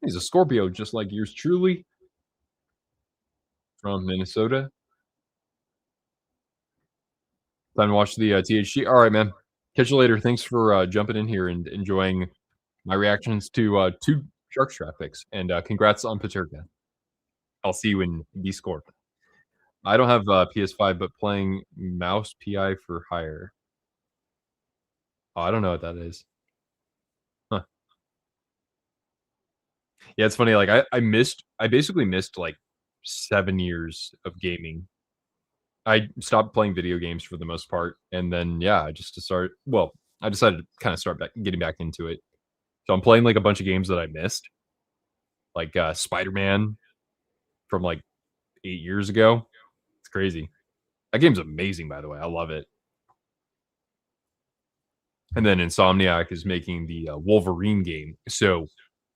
he's a Scorpio, just like yours truly from Minnesota. Time to watch the THC. All right, man. Catch you later. Thanks for jumping in here and enjoying my reactions to 2 Sharks draft picks. And congrats on Paterka. I'll see you in Discord. I don't have PS5, but playing Mouse PI for hire. Oh, I don't know what that is. Huh. Yeah, it's funny. Like I basically missed like 7 years of gaming. I stopped playing video games for the most part, and then yeah, I just started. Well, I decided to kind of start getting back into it. So I'm playing like a bunch of games that I missed, like Spider-Man from like 8 years ago. It's crazy. That game's amazing, by the way. I love it. And then Insomniac is making the Wolverine game, so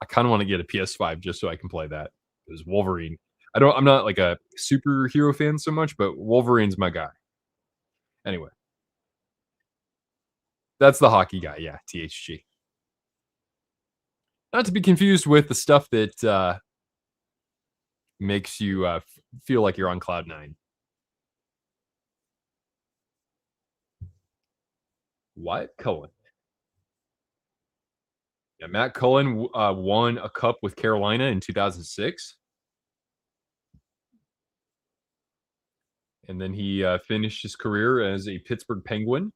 I kind of want to get a PS5 just so I can play that. Because Wolverine, I'm not like a superhero fan so much, but Wolverine's my guy. Anyway, that's the hockey guy. Yeah, THG. Not to be confused with the stuff that makes you feel like you're on cloud 9. Wyatt Cullen. Yeah, Matt Cullen won a cup with Carolina in 2006. And then he finished his career as a Pittsburgh Penguin.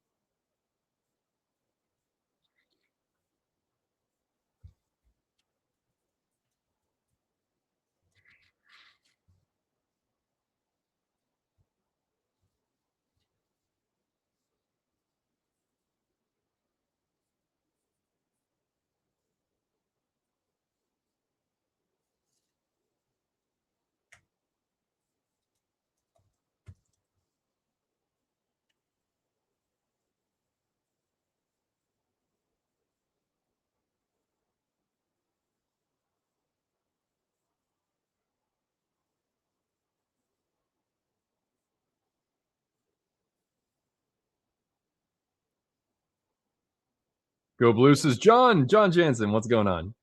Go Blues is John Jansen. What's going on?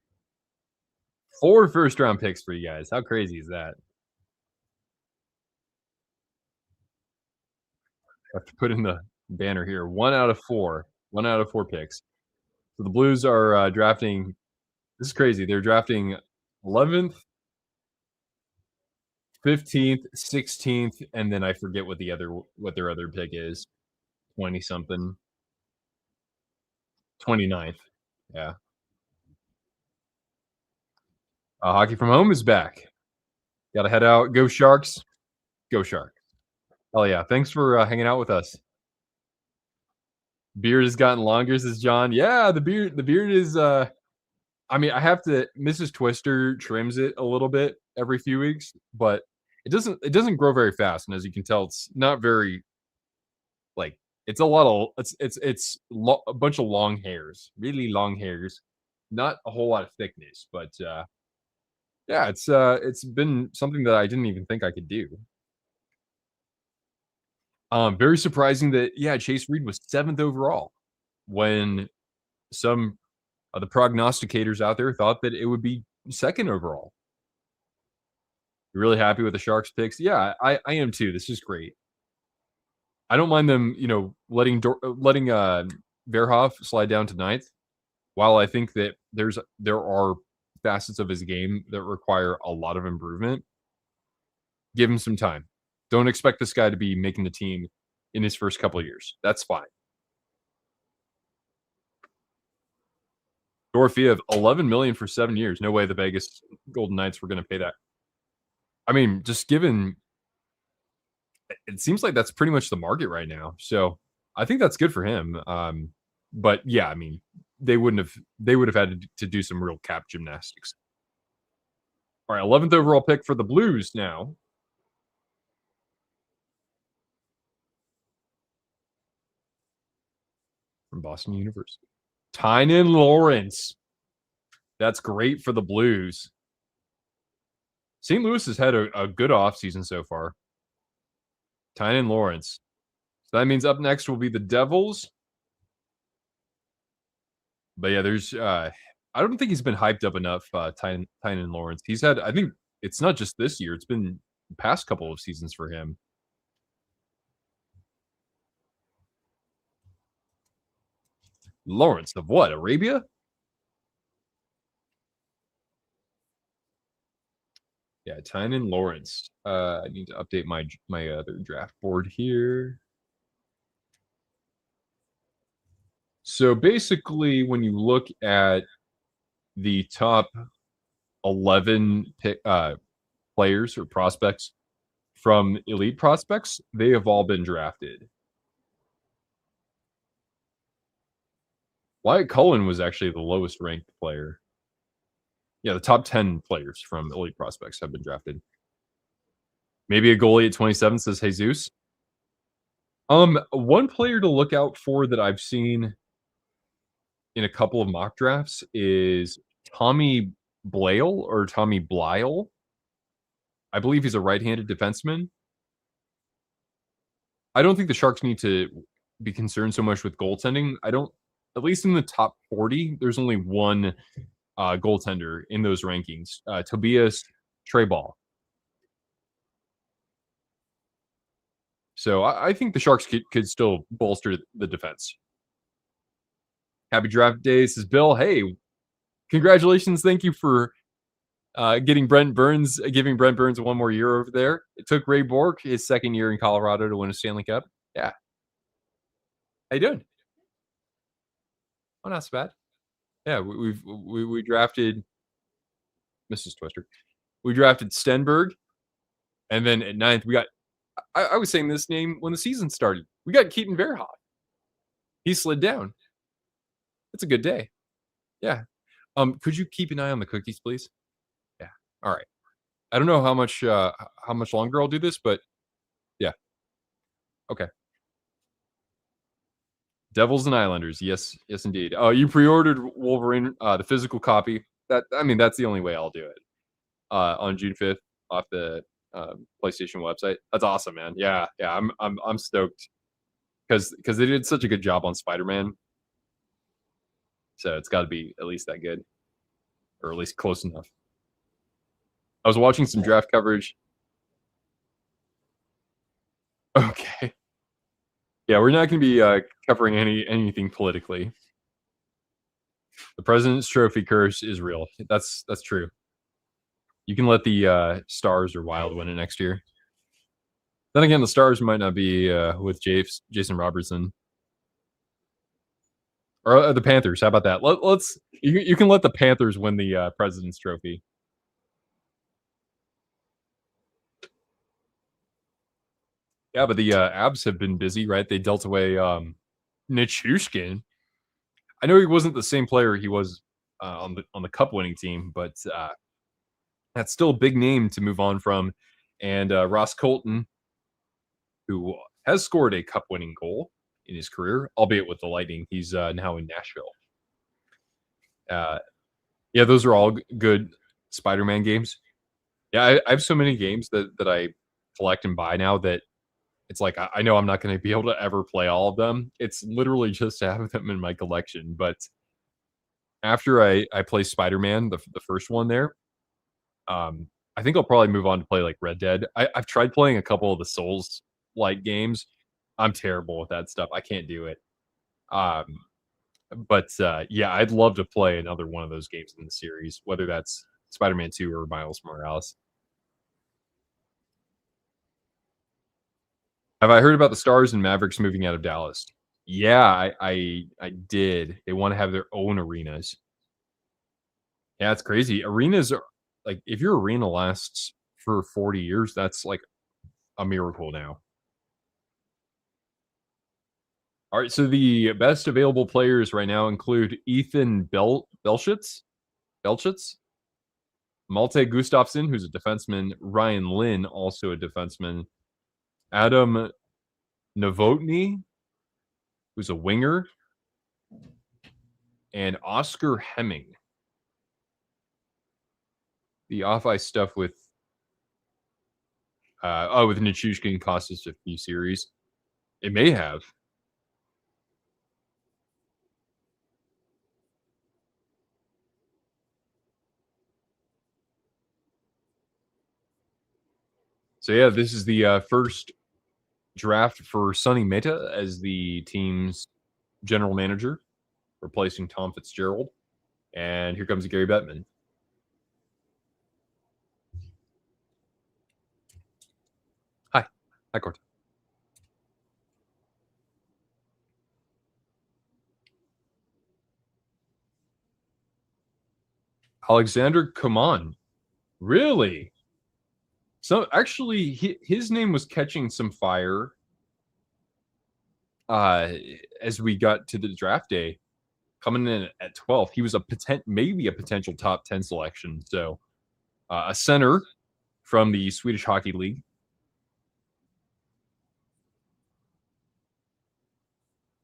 4 first-round picks for you guys. How crazy is that? I have to put in the banner here. 1 out of 4. 1 out of 4 picks. So the Blues are drafting. This is crazy. They're drafting 11th, 15th, 16th, and then I forget what their other pick is. 20 something. 29th. Yeah. Hockey from home is back. Got to head out. Go Sharks. Go Sharks. Oh yeah. Thanks for hanging out with us. Beard has gotten longer, says John. Yeah, the beard is I mean, I have to Mrs. Twister trims it a little bit every few weeks, but it doesn't grow very fast. And as you can tell, it's not very It's a lot of a bunch of long hairs, really long hairs, not a whole lot of thickness, but yeah, it's been something that I didn't even think I could do. Very surprising that yeah, Chase Reid was 7th overall when some of the prognosticators out there thought that it would be 2nd overall. You're really happy with the Sharks picks? Yeah, I am too. This is great. I don't mind them, letting Verhoff slide down to ninth. While I think that there are facets of his game that require a lot of improvement, give him some time. Don't expect this guy to be making the team in his first couple of years. That's fine. Dorofeev, 11 million for 7 years. No way the Vegas Golden Knights were going to pay that. I mean, just given it seems like that's pretty much the market right now. So I think that's good for him. But yeah, I mean, they would have had to do some real cap gymnastics. All right, 11th overall pick for the Blues now. From Boston University. Tynan Lawrence. That's great for the Blues. St. Louis has had a good offseason so far. Tynan Lawrence. So that means up next will be the Devils. But yeah, there's I don't think he's been hyped up enough, Tynan Lawrence. He's had I think it's not just this year, it's been the past couple of seasons for him. Lawrence of what? Arabia? Yeah, Tynan Lawrence. I need to update my other draft board here. So basically, when you look at the top 11 players or prospects from elite prospects, they have all been drafted. Wyatt Cullen was actually the lowest ranked player. Yeah, the top 10 players from elite prospects have been drafted. Maybe a goalie at 27, says Jesus. One player to look out for that I've seen in a couple of mock drafts is Tommy Blale or Tommy Blyle. I believe he's a right-handed defenseman. I don't think the Sharks need to be concerned so much with goaltending. I don't, at least in the top 40, there's only one goaltender in those rankings, Tobias Treball. So I think the Sharks could still bolster the defense. Happy draft day, says Bill. Hey, congratulations. Thank you for giving Brent Burns one more year over there. It took Ray Bork his second year in Colorado to win a Stanley Cup. Yeah. How you doing? Oh, not so bad. Yeah, we drafted Mrs. Twister. We drafted Stenberg, and then at 9th we got. I was saying this name when the season started. We got Keaton Verhoff. He slid down. It's a good day. Yeah. Could you keep an eye on the cookies, please? Yeah. All right. I don't know how much longer I'll do this, but yeah. Okay. Devils and Islanders. Yes, yes, indeed. Oh, you pre-ordered Wolverine, the physical copy. That's the only way I'll do it. On June 5th off the PlayStation website. That's awesome, man. Yeah, yeah. I'm stoked because they did such a good job on Spider-Man. So it's got to be at least that good, or at least close enough. I was watching some draft coverage. Okay. Yeah, we're not going to be covering anything politically. The President's Trophy curse is real. That's true. You can let the Stars or Wild win it next year. Then again, the Stars might not be with Jason Robertson. Or the Panthers. How about that? You can let the Panthers win the President's Trophy. Yeah, but the Abs have been busy, right? They dealt away Nichushkin. I know he wasn't the same player he was on the Cup winning team, but that's still a big name to move on from. And Ross Colton, who has scored a Cup winning goal, in his career, albeit with the Lightning. He's now in Nashville. Yeah, those are all good Spider-Man games. Yeah, I have so many games that I collect and buy now that it's like I know I'm not going to be able to ever play all of them. It's literally just to have them in my collection. But after I play Spider-Man, the first one there, I think I'll probably move on to play like Red Dead. I've tried playing a couple of the Souls like games. I'm terrible with that stuff. I can't do it. Um, but yeah, I'd love to play another one of those games in the series, whether that's Spider-Man 2 or Miles Morales. Have I heard about the Stars and Mavericks moving out of Dallas? Yeah, I did. They want to have their own arenas. Yeah, it's crazy. Arenas are like if your arena lasts for 40 years, that's like a miracle now. All right, so the best available players right now include Ethan Belchitz, Malte Gustafsson, who's a defenseman, Ryan Lynn, also a defenseman, Adam Novotny, who's a winger, and Oscar Hemming. The off ice stuff with with Nichushkin cost us a few series. It may have. So yeah, this is the first draft for Sonny Mehta as the team's general manager, replacing Tom Fitzgerald. And here comes Gary Bettman. Hi. Hi, Court. Alexander Coman. Really? So actually, his name was catching some fire uh, as we got to the draft day, coming in at 12th. He was maybe a potential top 10 selection. So a center from the Swedish Hockey League.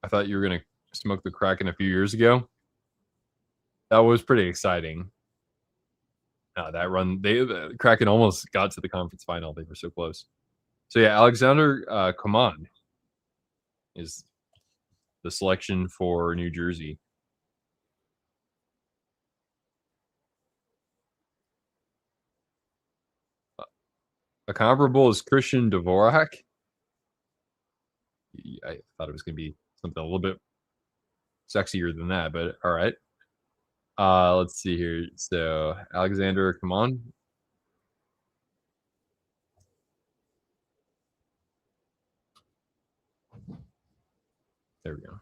I thought you were going to smoke the Kraken a few years ago. That was pretty exciting. That run, the Kraken almost got to the conference final. They were so close. So yeah, Alexander Coman is the selection for New Jersey. A comparable is Christian Dvorak. I thought it was going to be something a little bit sexier than that, but all right. Let's see here. So Alexander, come on. There we go.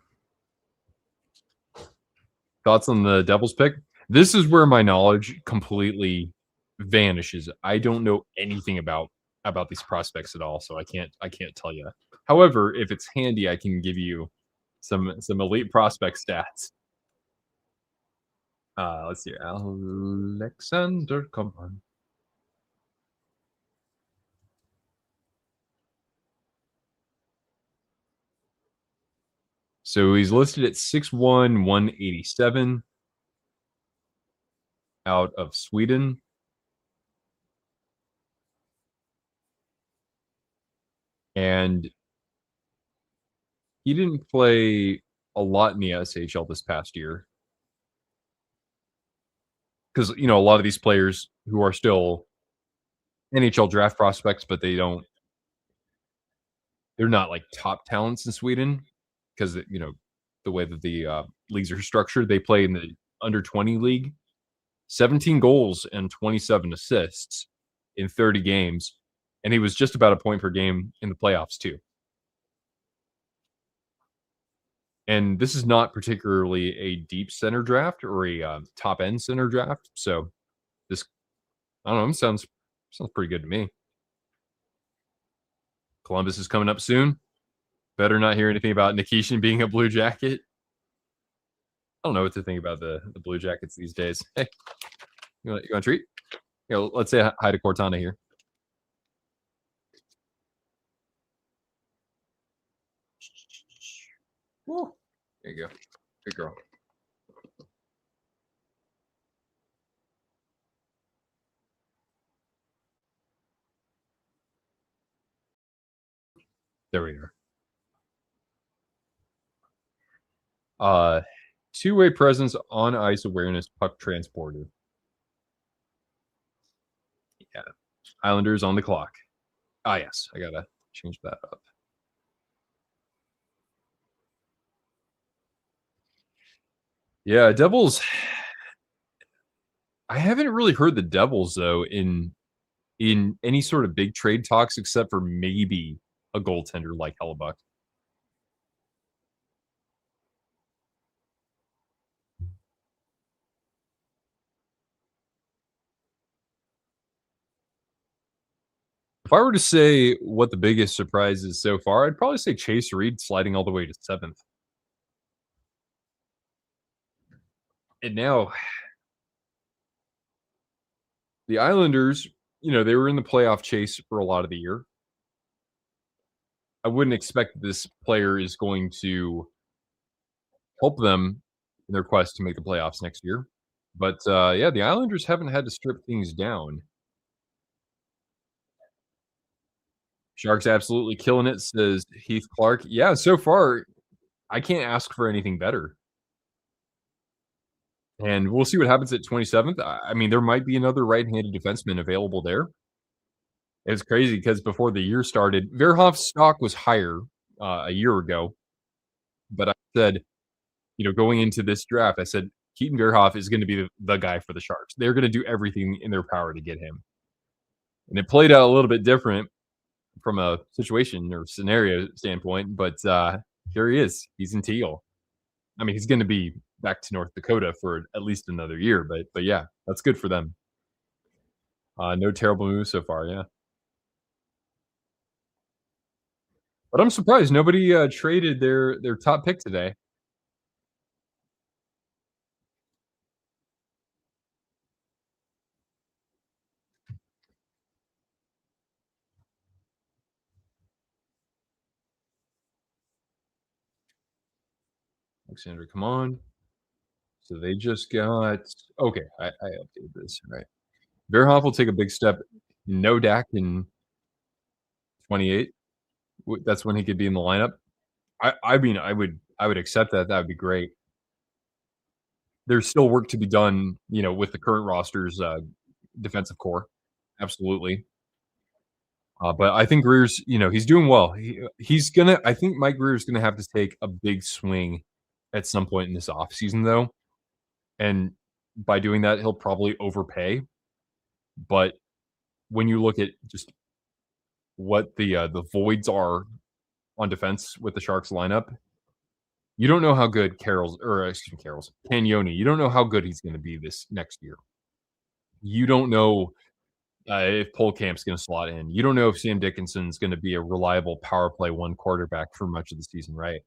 Thoughts on the Devils pick? This is where my knowledge completely vanishes. I don't know anything about these prospects at all, so I can't tell you. However, if it's handy, I can give you some elite prospect stats. Let's see. Alexander, come on. So he's listed at 6'1", 187 out of Sweden. And he didn't play a lot in the SHL this past year. Because, a lot of these players who are still NHL draft prospects, but they're not like top talents in Sweden because, the way that the leagues are structured, they play in the under 20 league, 17 goals and 27 assists in 30 games. And he was just about a point per game in the playoffs too. And this is not particularly a deep center draft or a top end center draft. So this, I don't know, sounds pretty good to me. Columbus is coming up soon. Better not hear anything about Nikishin being a Blue Jacket. I don't know what to think about the Blue Jackets these days. Hey, you want a treat? Let's say hi to Cortana here. Woo. There you go. Good girl. There we are. Two-way presence on ice awareness puck transporter. Yeah. Islanders on the clock. Ah, yes. I gotta change that up. Yeah, Devils. I haven't really heard the Devils though in any sort of big trade talks except for maybe a goaltender like Hellebuck. If I were to say what the biggest surprise is so far, I'd probably say Chase Reid sliding all the way to 7th. And now the Islanders, they were in the playoff chase for a lot of the year. I wouldn't expect this player is going to help them in their quest to make the playoffs next year. But yeah, the Islanders haven't had to strip things down. Sharks absolutely killing it, says Heath Clark. Yeah, so far, I can't ask for anything better. And we'll see what happens at 27th. I mean, there might be another right-handed defenseman available there. It's crazy because before the year started, Verhoff's stock was higher a year ago. But I said, going into this draft, I said Keaton Verhoff is going to be the guy for the Sharks. They're going to do everything in their power to get him. And it played out a little bit different from a situation or scenario standpoint, but here he is. He's in teal. I mean, he's going to be back to North Dakota for at least another year, but yeah, that's good for them. No terrible moves so far, yeah. But I'm surprised nobody traded their top pick today. Alexander, come on. So they just got okay. I updated this right. Verhoff will take a big step. No Dak in 28. That's when he could be in the lineup. I mean, I would accept that. That would be great. There's still work to be done, with the current roster's defensive core. Absolutely. But I think Greer's, he's doing well. He's gonna. I think Mike Greer's gonna have to take a big swing at some point in this offseason, though, and by doing that, he'll probably overpay. But when you look at just what the voids are on defense with the Sharks lineup, you don't know how good Carroll's Cagnoni. You don't know how good he's going to be this next year. You don't know if Polkamp's going to slot in. You don't know if Sam Dickinson's going to be a reliable power play one quarterback for much of the season, right?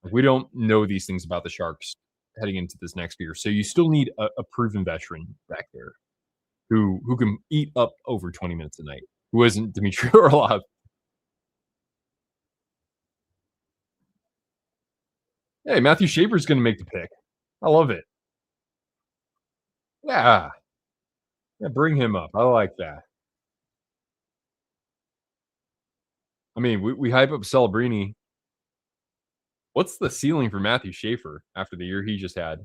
Like, we don't know these things about the Sharks heading into this next year. So you still need a proven veteran back there who can eat up over 20 minutes a night. Who isn't Dmitry Orlov? Hey, Matthew Schaefer's going to make the pick. I love it. Yeah, yeah, bring him up. I like that. I mean, we hype up Celebrini. What's the ceiling for Matthew Schaefer after the year he just had?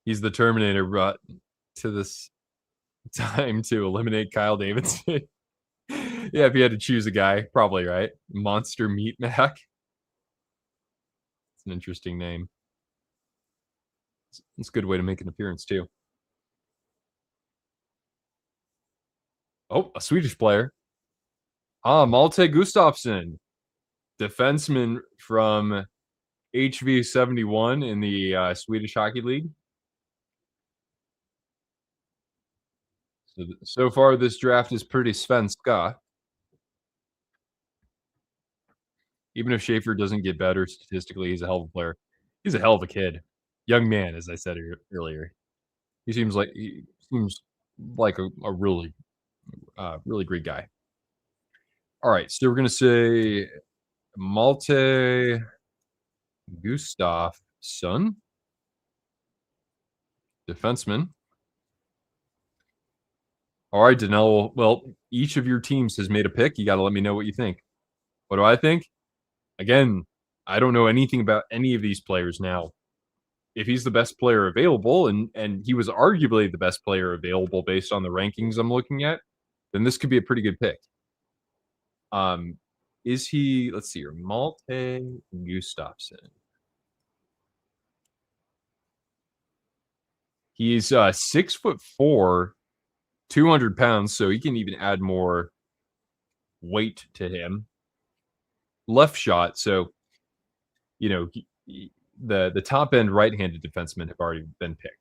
He's the Terminator brought to this time to eliminate Kyle Davidson. Yeah, if you had to choose a guy, probably right. Monster Meat Mac. It's an interesting name. It's a good way to make an appearance too. Oh, a Swedish player. Malte Gustafsson, defenseman from HV71 in the Swedish Hockey League. So far, this draft is pretty svenska. Even if Schaefer doesn't get better statistically, he's a hell of a player. He's a hell of a kid. Young man, as I said earlier. He seems like a really, really great guy. All right, so we're gonna say Malte Gustafsson, defenseman. All right, Danilo. Well, each of your teams has made a pick. You got to let me know what you think. What do I think? Again, I don't know anything about any of these players now. If he's the best player available, and he was arguably the best player available based on the rankings I'm looking at, then this could be a pretty good pick. Um, is he? Let's see here, Malte Gustafsson. He's 6'4", 200 pounds, so he can even add more weight to him. Left shot, so the top end right-handed defensemen have already been picked.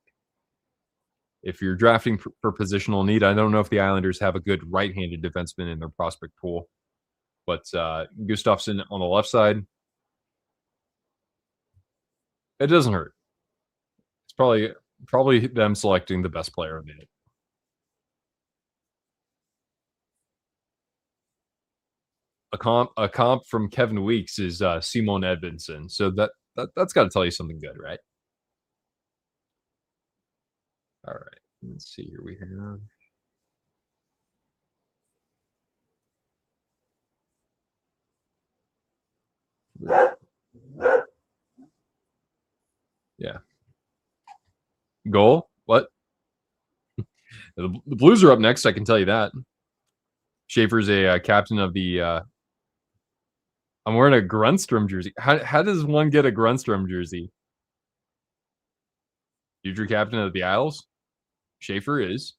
If you're drafting for positional need, I don't know if the Islanders have a good right-handed defenseman in their prospect pool, but Gustafsson on the left side, it doesn't hurt. It's probably them selecting the best player of it. A comp from Kevin Weeks is Simon Edvinsson, so that's got to tell you something good, right? All right, let's see here. We have yeah. Goal? What? The Blues are up next. I can tell you that. Schaefer's a captain of the. I'm wearing a Grunstrom jersey. How does one get a Grunstrom jersey? Future captain of the Isles. Schaefer is.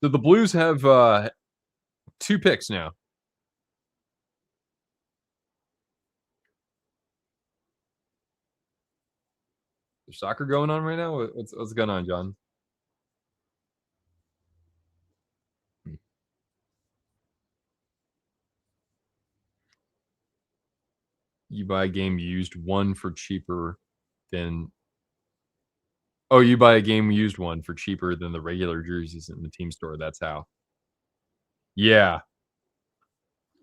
So the Blues have 2 picks now. There's soccer going on right now. What's going on, John? You buy a game used one for cheaper than. Oh, you buy a game used one for cheaper than the regular jerseys in the team store. That's how. Yeah,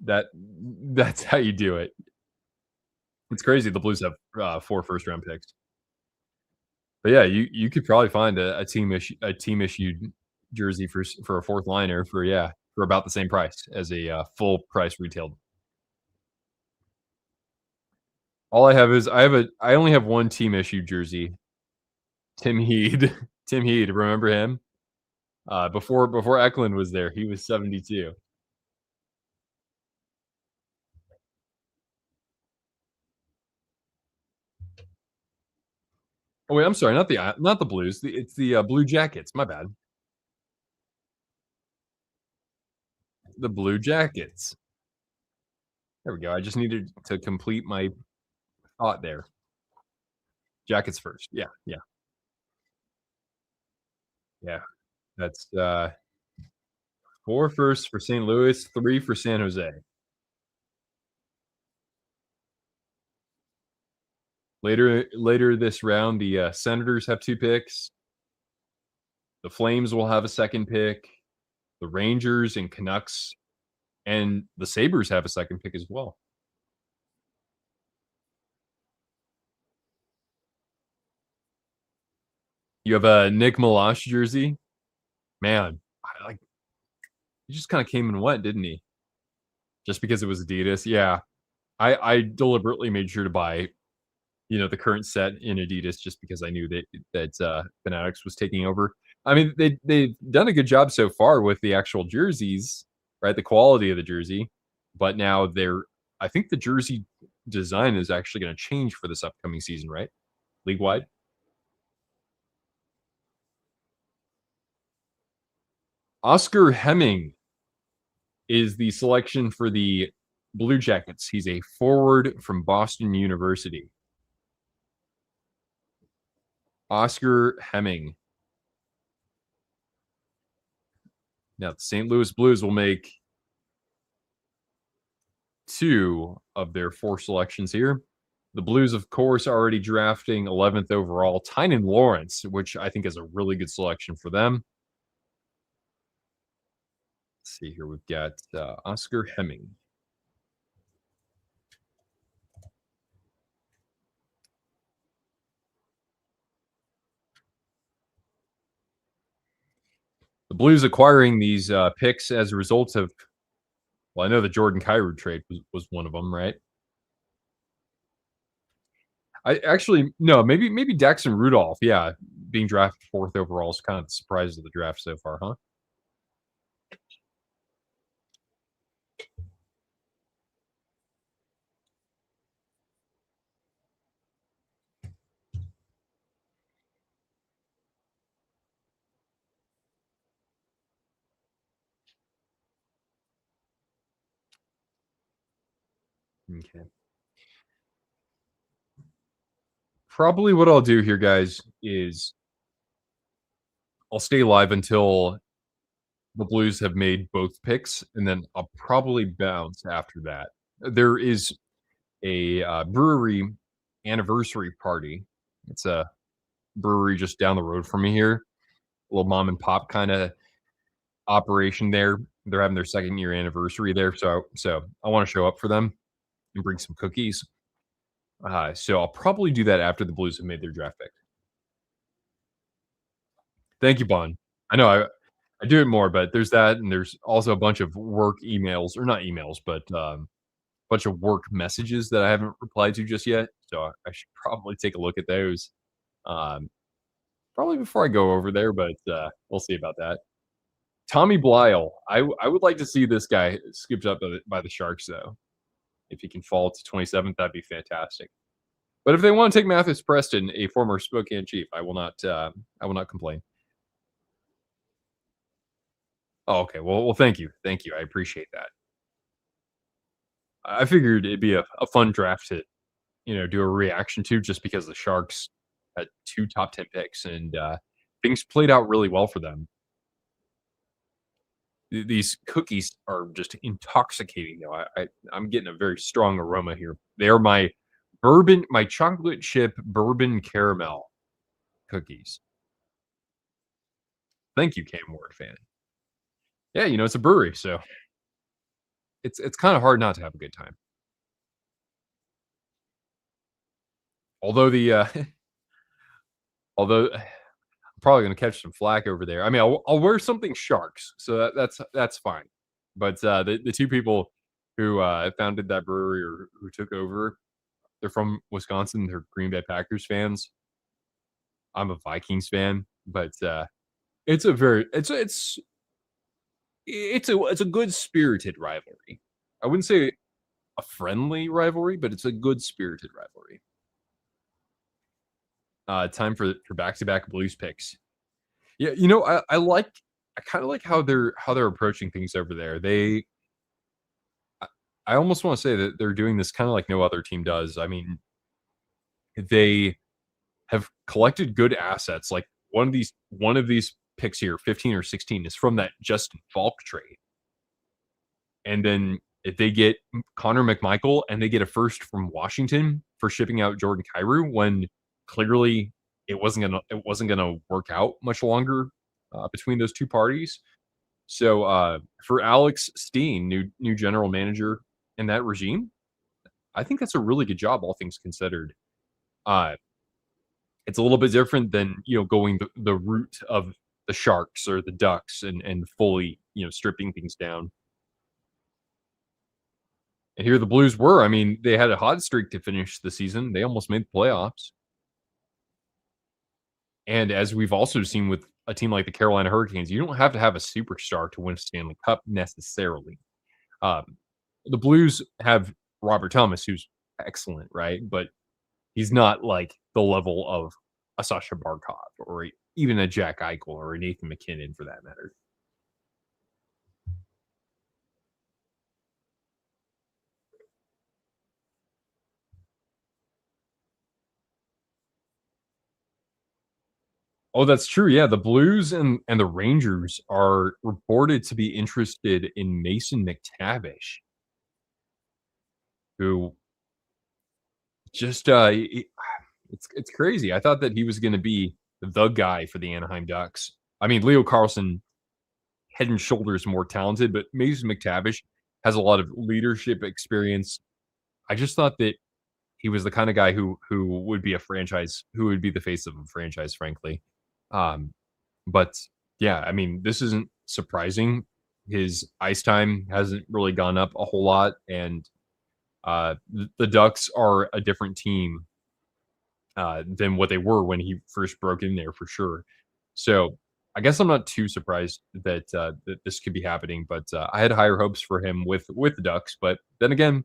that's how you do it. It's crazy. The Blues have 4 first round picks. But yeah, you could probably find a team issued jersey for a fourth liner for about the same price as a full price retail. All I have is I only have one team issued jersey. Tim Heed. Tim Heed, remember him? Before Eklund was there, he was 72. Oh wait, I'm sorry, not the Blues. It's the Blue Jackets. My bad. The Blue Jackets. There we go. I just needed to complete my thought there. Jackets first. Yeah, yeah, yeah. That's 4 firsts for St. Louis, 3 for San Jose. Later this round, the Senators have 2 picks. The Flames will have a second pick. The Rangers and Canucks and the Sabres have a second pick as well. You have a Nick Malash jersey. Man, he just kind of came and went, didn't he? Just because it was Adidas. Yeah. I deliberately made sure to buy, the current set in Adidas just because I knew that Fanatics was taking over. I mean, they've done a good job so far with the actual jerseys, right? The quality of the jersey, but now I think the jersey design is actually going to change for this upcoming season, right? League wide. Oscar Hemming is the selection for the Blue Jackets. He's a forward from Boston University. Oscar Hemming. Now, the St. Louis Blues will make 2 of their 4 selections here. The Blues, of course, are already drafting 11th overall, Tynan Lawrence, which I think is a really good selection for them. Let's see here. We've got Oscar Hemming. The Blues acquiring these picks as a result of, well, I know the Jordan Kyrou trade was one of them, right? I actually no, maybe Daxon Rudolph, yeah, being drafted 4th overall is kind of the surprise of the draft so far, huh? Okay. Probably what I'll do here, guys, is I'll stay live until the Blues have made both picks, and then I'll probably bounce after that. There is a brewery anniversary party. It's a brewery just down the road from me here, a little mom and pop kind of operation there. They're having their 2nd year anniversary there, so I want to show up for them and bring some cookies. So I'll probably do that after the Blues have made their draft pick. Thank you, Bond. I know I do it more, but there's that, and there's also a bunch of work emails, or not emails, but bunch of work messages that I haven't replied to just yet. So I should probably take a look at those. Um, Probably before I go over there, but we'll see about that. Tommy Blyle. I would like to see this guy skipped up by the Sharks, though. If he can fall to 27th, that'd be fantastic. But if they want to take Mathis Preston, a former Spokane Chief, I will not. I will not complain. Oh, okay. Well, thank you. I appreciate that. I figured it'd be a fun draft to do a reaction to, just because the Sharks had 2 top 10 picks, and things played out really well for them. These cookies are just intoxicating, though. I'm getting a very strong aroma here. They are my chocolate chip bourbon caramel cookies. Thank you, Cam Ward fan. Yeah, it's a brewery, so it's kind of hard not to have a good time. Although although probably gonna catch some flack over there. I mean, I'll wear something Sharks, so that's fine. But the 2 people who founded that brewery, or who took over, they're from Wisconsin. They're Green Bay Packers fans. I'm a Vikings fan, but it's a very it's a good spirited rivalry. I wouldn't say a friendly rivalry, but it's a good spirited rivalry. Time for back to back Blues picks. Yeah, I kind of like how they're approaching things over there. I I almost want to say that they're doing this kind of like no other team does. I mean, they have collected good assets. Like one of these picks here, 15 or 16, is from that Justin Falk trade. And then if they get Connor McMichael, and they get a first from Washington for shipping out Jordan Kyrou, when clearly it wasn't gonna work out much longer between those 2 parties. So for Alex Steen, new general manager in that regime, I think that's a really good job, all things considered. Uh, it's a little bit different than going the route of the Sharks or the Ducks, and fully stripping things down. And here the Blues were. I mean, they had a hot streak to finish the season. They almost made the playoffs. And as we've also seen with a team like the Carolina Hurricanes, you don't have to have a superstar to win a Stanley Cup necessarily. Um, the Blues have Robert Thomas, who's excellent, right? But he's not like the level of a Sasha Barkov, or even a Jack Eichel, or a Nathan McKinnon, for that matter. Oh, that's true. Yeah, the Blues and the Rangers are reported to be interested in Mason McTavish, who just it's crazy. I thought that he was going to be the guy for the Anaheim Ducks. I mean, Leo Carlson head and shoulders more talented, but Mason McTavish has a lot of leadership experience. I just thought that he was the kind of guy who would be a franchise, who would be the face of a franchise, frankly. Um, but yeah, I mean, this isn't surprising. His ice time hasn't really gone up a whole lot, and the Ducks are a different team than what they were when he first broke in there, for sure. So I guess I'm not too surprised that this could be happening, but I had higher hopes for him with the Ducks. But then again,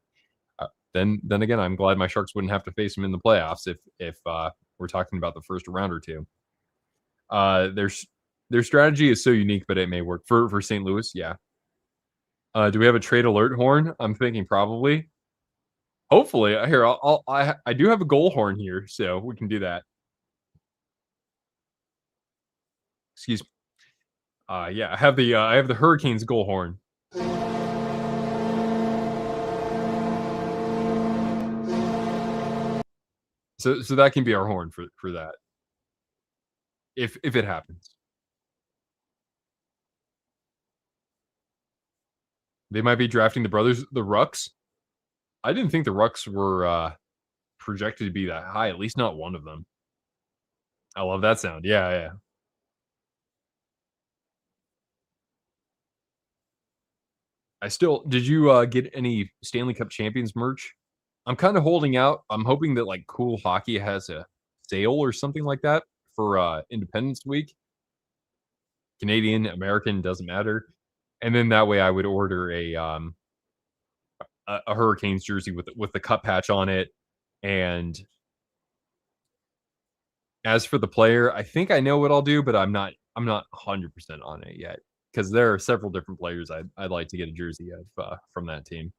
then again, I'm glad my Sharks wouldn't have to face him in the playoffs if we're talking about the first round or two. Their strategy is so unique, but it may work for St. Louis. Yeah. Do we have a trade alert horn? I'm thinking probably. Hopefully, here I do have a goal horn here, so we can do that. Excuse me. Yeah, I have the Hurricanes goal horn. So that can be our horn for that if it happens. They might be drafting the Rucks. I didn't think the Rucks were projected to be that high. At least not one of them. I love that sound. Yeah, yeah. I still did you get any Stanley Cup Champions merch? I'm kind of holding out. I'm hoping that like Cool Hockey has a sale or something like that for Independence Week. Canadian, American, doesn't matter. And then that way I would order a Hurricanes jersey with the cup patch on it. And as for the player, I think I know what I'll do, but I'm not 100% on it yet because there are several different players I'd like to get a jersey of from that team.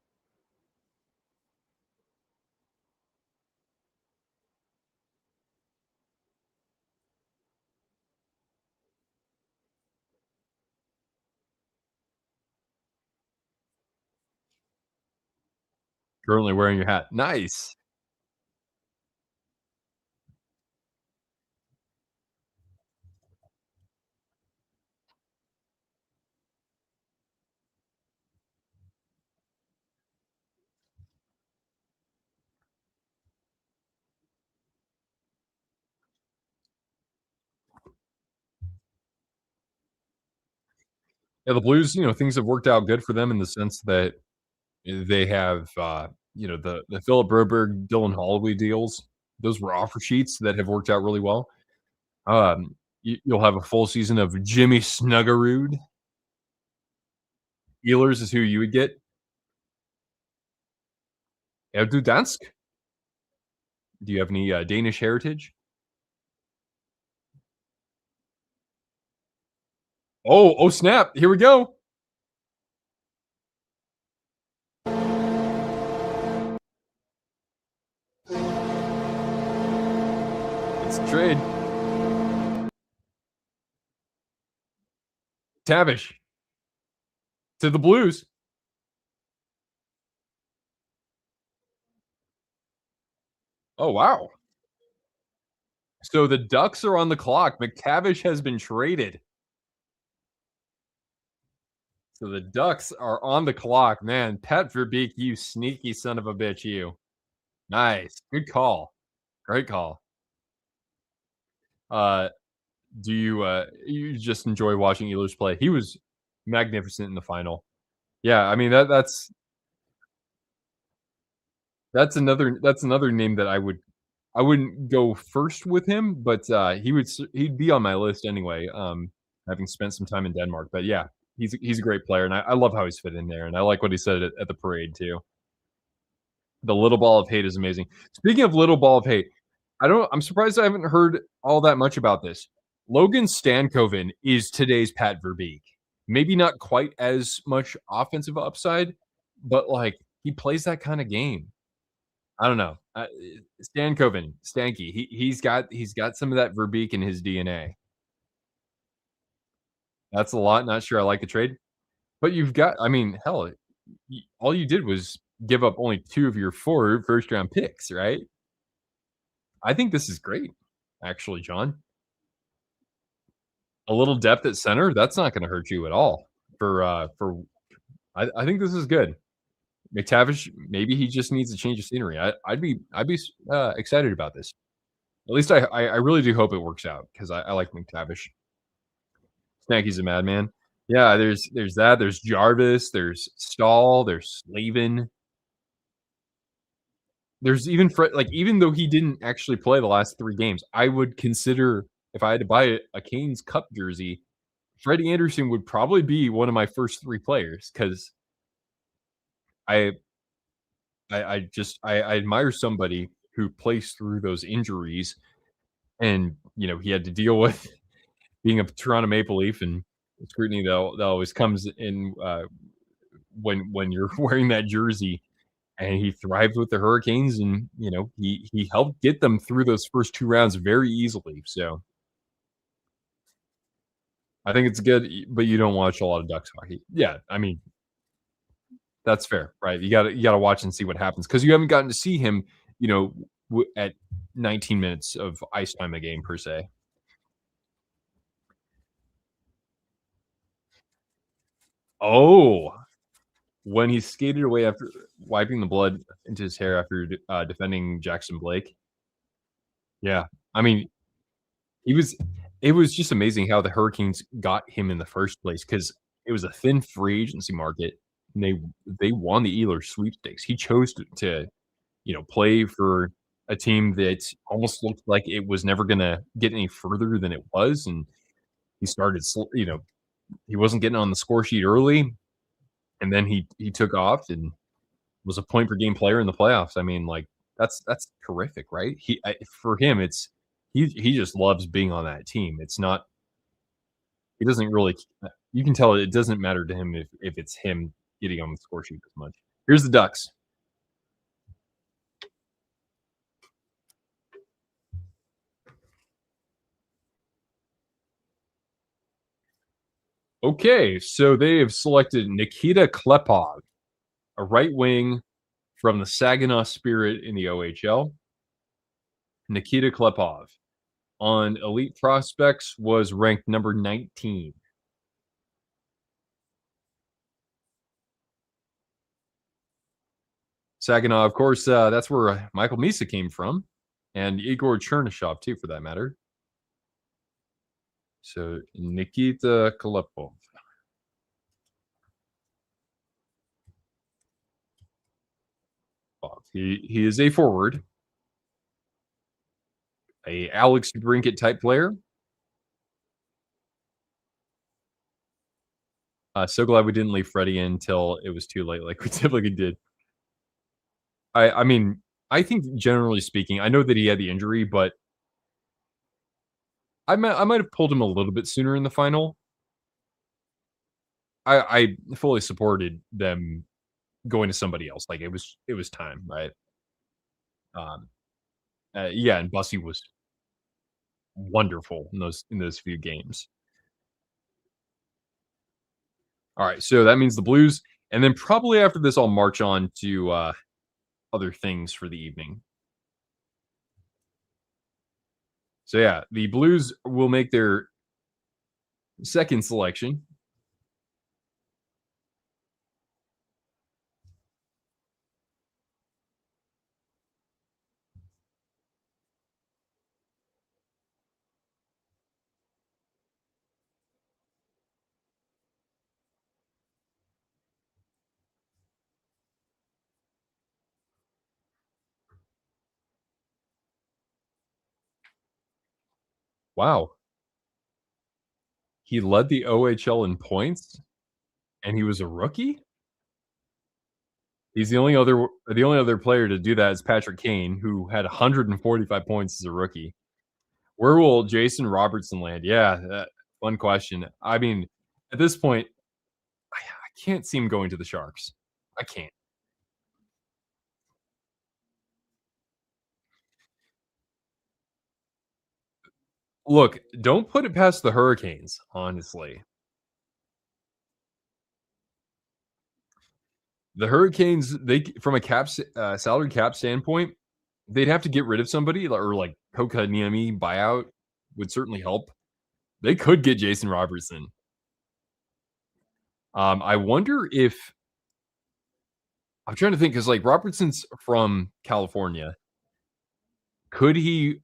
Currently wearing your hat. Nice. Yeah, the Blues, things have worked out good for them in the sense that they have, the Philip Broberg, Dylan Holloway deals. Those were offer sheets that have worked out really well. You'll have a full season of Jimmy Snuggerud. Ehlers is who you would get. Erdudansk. Do you have any Danish heritage? Oh, snap! Here we go. It's a trade. Tavish to the Blues. Oh wow! So the Ducks are on the clock. McTavish has been traded. So the Ducks are on the clock. Man, Pat Verbeek, you sneaky son of a bitch, you. Nice. Good call. Great call. Uh, do you just enjoy watching Ehlers play? He was magnificent in the final. Yeah, I mean that's another name that I wouldn't go first with him, but he'd be on my list anyway. Having spent some time in Denmark, but yeah, he's a great player, and I love how he's fit in there, and I like what he said at the parade too. The little ball of hate is amazing. Speaking of little ball of hate, I'm surprised I haven't heard all that much about this. Logan Stankoven is today's Pat Verbeek. Maybe not quite as much offensive upside, but like he plays that kind of game. I don't know. Stankoven, Stanky. He's got some of that Verbeek in his DNA. That's a lot. Not sure I like the trade, but you've got. I mean, hell, all you did was give up only 2 of your 4 first round picks, right? I think this is great, actually, John. A little depth at center, that's not gonna hurt you at all for I think this is good. McTavish, maybe he just needs a change of scenery. I'd be excited about this. At least I really do hope it works out because I like McTavish. Snacky's a madman. Yeah, there's that, there's Jarvis, there's Stahl, there's Slavin. There's even Fred like, even though he didn't actually play the last 3 games, I would consider if I had to buy a Canes Cup jersey, Freddie Anderson would probably be one of my first 3 players 'cause I I admire somebody who plays through those injuries and, he had to deal with being a Toronto Maple Leaf and the scrutiny that always comes in, when you're wearing that jersey, and he thrived with the Hurricanes and, he helped get them through those first 2 rounds very easily, so I think it's good, but you don't watch a lot of Ducks hockey. Yeah, I mean, that's fair, right? You gotta watch and see what happens because you haven't gotten to see him, at 19 minutes of ice time a game per se. Oh, when he skated away after wiping the blood into his hair after defending Jackson Blake. Yeah, I mean, he was. It was just amazing how the Hurricanes got him in the first place because it was a thin free agency market, and they won the Ehlers sweepstakes. He chose to play for a team that almost looked like it was never gonna get any further than it was, and he started he wasn't getting on the score sheet early, and then he took off and was a point per game player in the playoffs. I mean, like, that's terrific, right? For him, it's he just loves being on that team. It's not he doesn't really you can tell it doesn't matter to him if it's him getting on the score sheet as much. Here's the Ducks. Okay, so they have selected Nikita Klepov, a right wing from the Saginaw Spirit in the OHL. Nikita Klepov on Elite Prospects was ranked number 19. Saginaw, of course, that's where Michael Misa came from, and Igor Chernyshov too, for that matter. So Nikita Klepov. He is a forward, a Alex Brinkett type player. So glad we didn't leave Freddie in until it was too late, like we typically did. I mean, I think generally speaking, I know that he had the injury, but I might have pulled him a little bit sooner in the final. I fully supported them going to somebody else. Like it was time, right? Um, yeah, and Bussy was wonderful in those few games. All right, so that means the Blues, and then probably after this, I'll march on to other things for the evening. So yeah, the Blues will make their second selection. Wow, he led the OHL in points, and he was a rookie. He's the only other player to do that is Patrick Kane, who had 145 points as a rookie. Where will Jason Robertson land? Yeah, fun question. I mean, at this point, I can't see him going to the Sharks. I can't. Look, don't put it past the Hurricanes, honestly. The Hurricanes, they from a salary cap standpoint, they'd have to get rid of somebody or like Kotkaniemi buyout would certainly help. They could get Jason Robertson. I wonder if I'm trying to think because like Robertson's from California. Could he?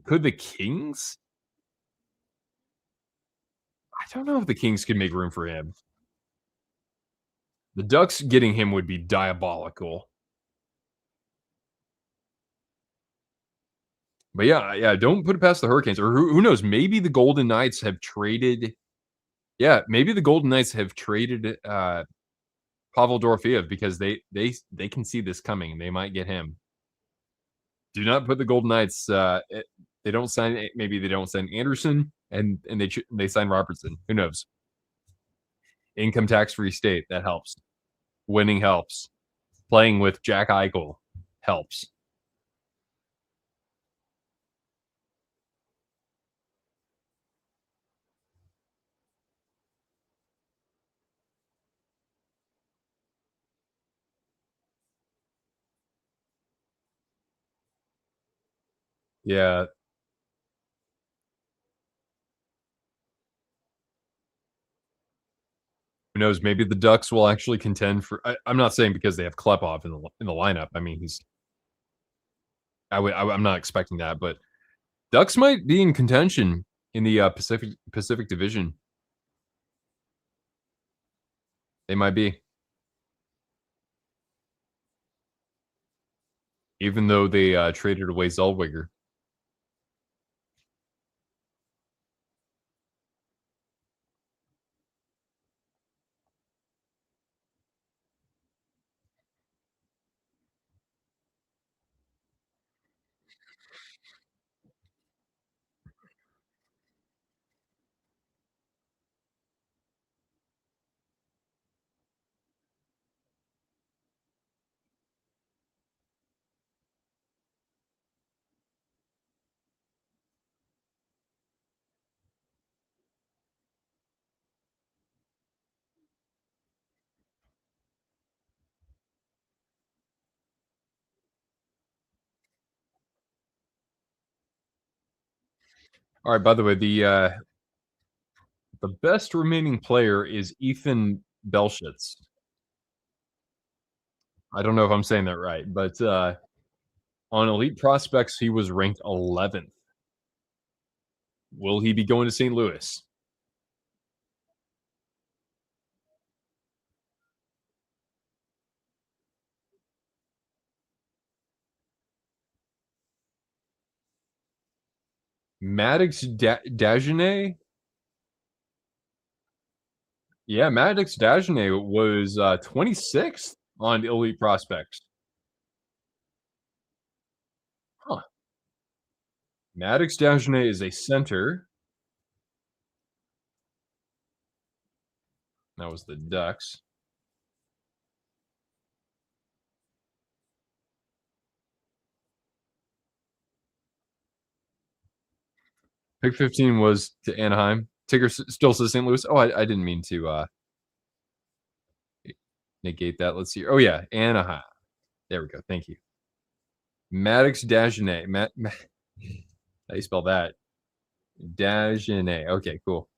Could the Kings? I don't know if the Kings could make room for him. The Ducks getting him would be diabolical. But yeah, don't put it past the Hurricanes, or who knows? Maybe the Golden Knights have traded. Yeah, maybe the Golden Knights have traded Pavel Dorofeev because they can see this coming. They might get him. Do not put the Golden Knights. They don't sign. Maybe they don't sign Anderson, and they sign Robertson. Who knows? Income tax free state that helps. Winning helps. Playing with Jack Eichel helps. Yeah. Who knows? Maybe the Ducks will actually contend for. I'm not saying because they have Klepov in the lineup. I mean, he's. I'm not expecting that, but Ducks might be in contention in the Pacific Division. They might be, even though they traded away Zellweger. All right. By the way, the best remaining player is Ethan Belshitz. I don't know if I'm saying that right, but on Elite Prospects, he was ranked 11th. Will he be going to St. Louis? Maddox Dagenet? Yeah, Maddox Dagenet was 26th on Elite Prospects. Huh. Maddox Dagenet is a center. That was the Ducks. Pick 15 was to Anaheim. Tigger still says St. Louis. Oh, I didn't mean to negate that. Let's see. Oh, yeah, Anaheim. There we go. Thank you. Maddox Dagenet. How do you spell that? Dagenet. Okay, cool.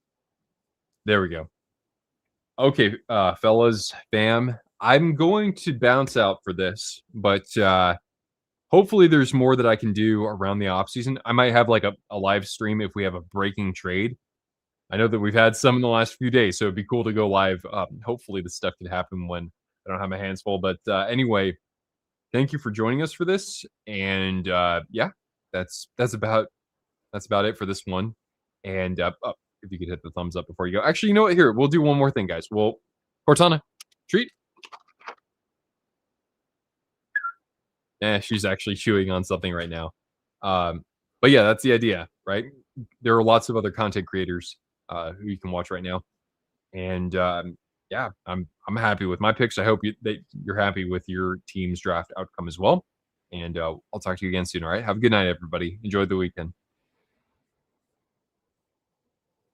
There we go. Okay, fellas, fam. I'm going to bounce out for this, but hopefully there's more that I can do around the off season. I might have like a live stream if we have a breaking trade. I know that we've had some in the last few days, so it'd be cool to go live. Hopefully this stuff could happen when I don't have my hands full. But anyway, thank you for joining us for this. And yeah, that's about it for this one. And if you could hit the thumbs up before you go. Actually, you know what? Here, we'll do one more thing, guys. Cortana, treat. She's actually chewing on something right now. But yeah, that's the idea, right? There are lots of other content creators who you can watch right now, and yeah, I'm happy with my picks. I hope that you're happy with your team's draft outcome as well. And I'll talk to you again soon. All right, have a good night, everybody. Enjoy the weekend.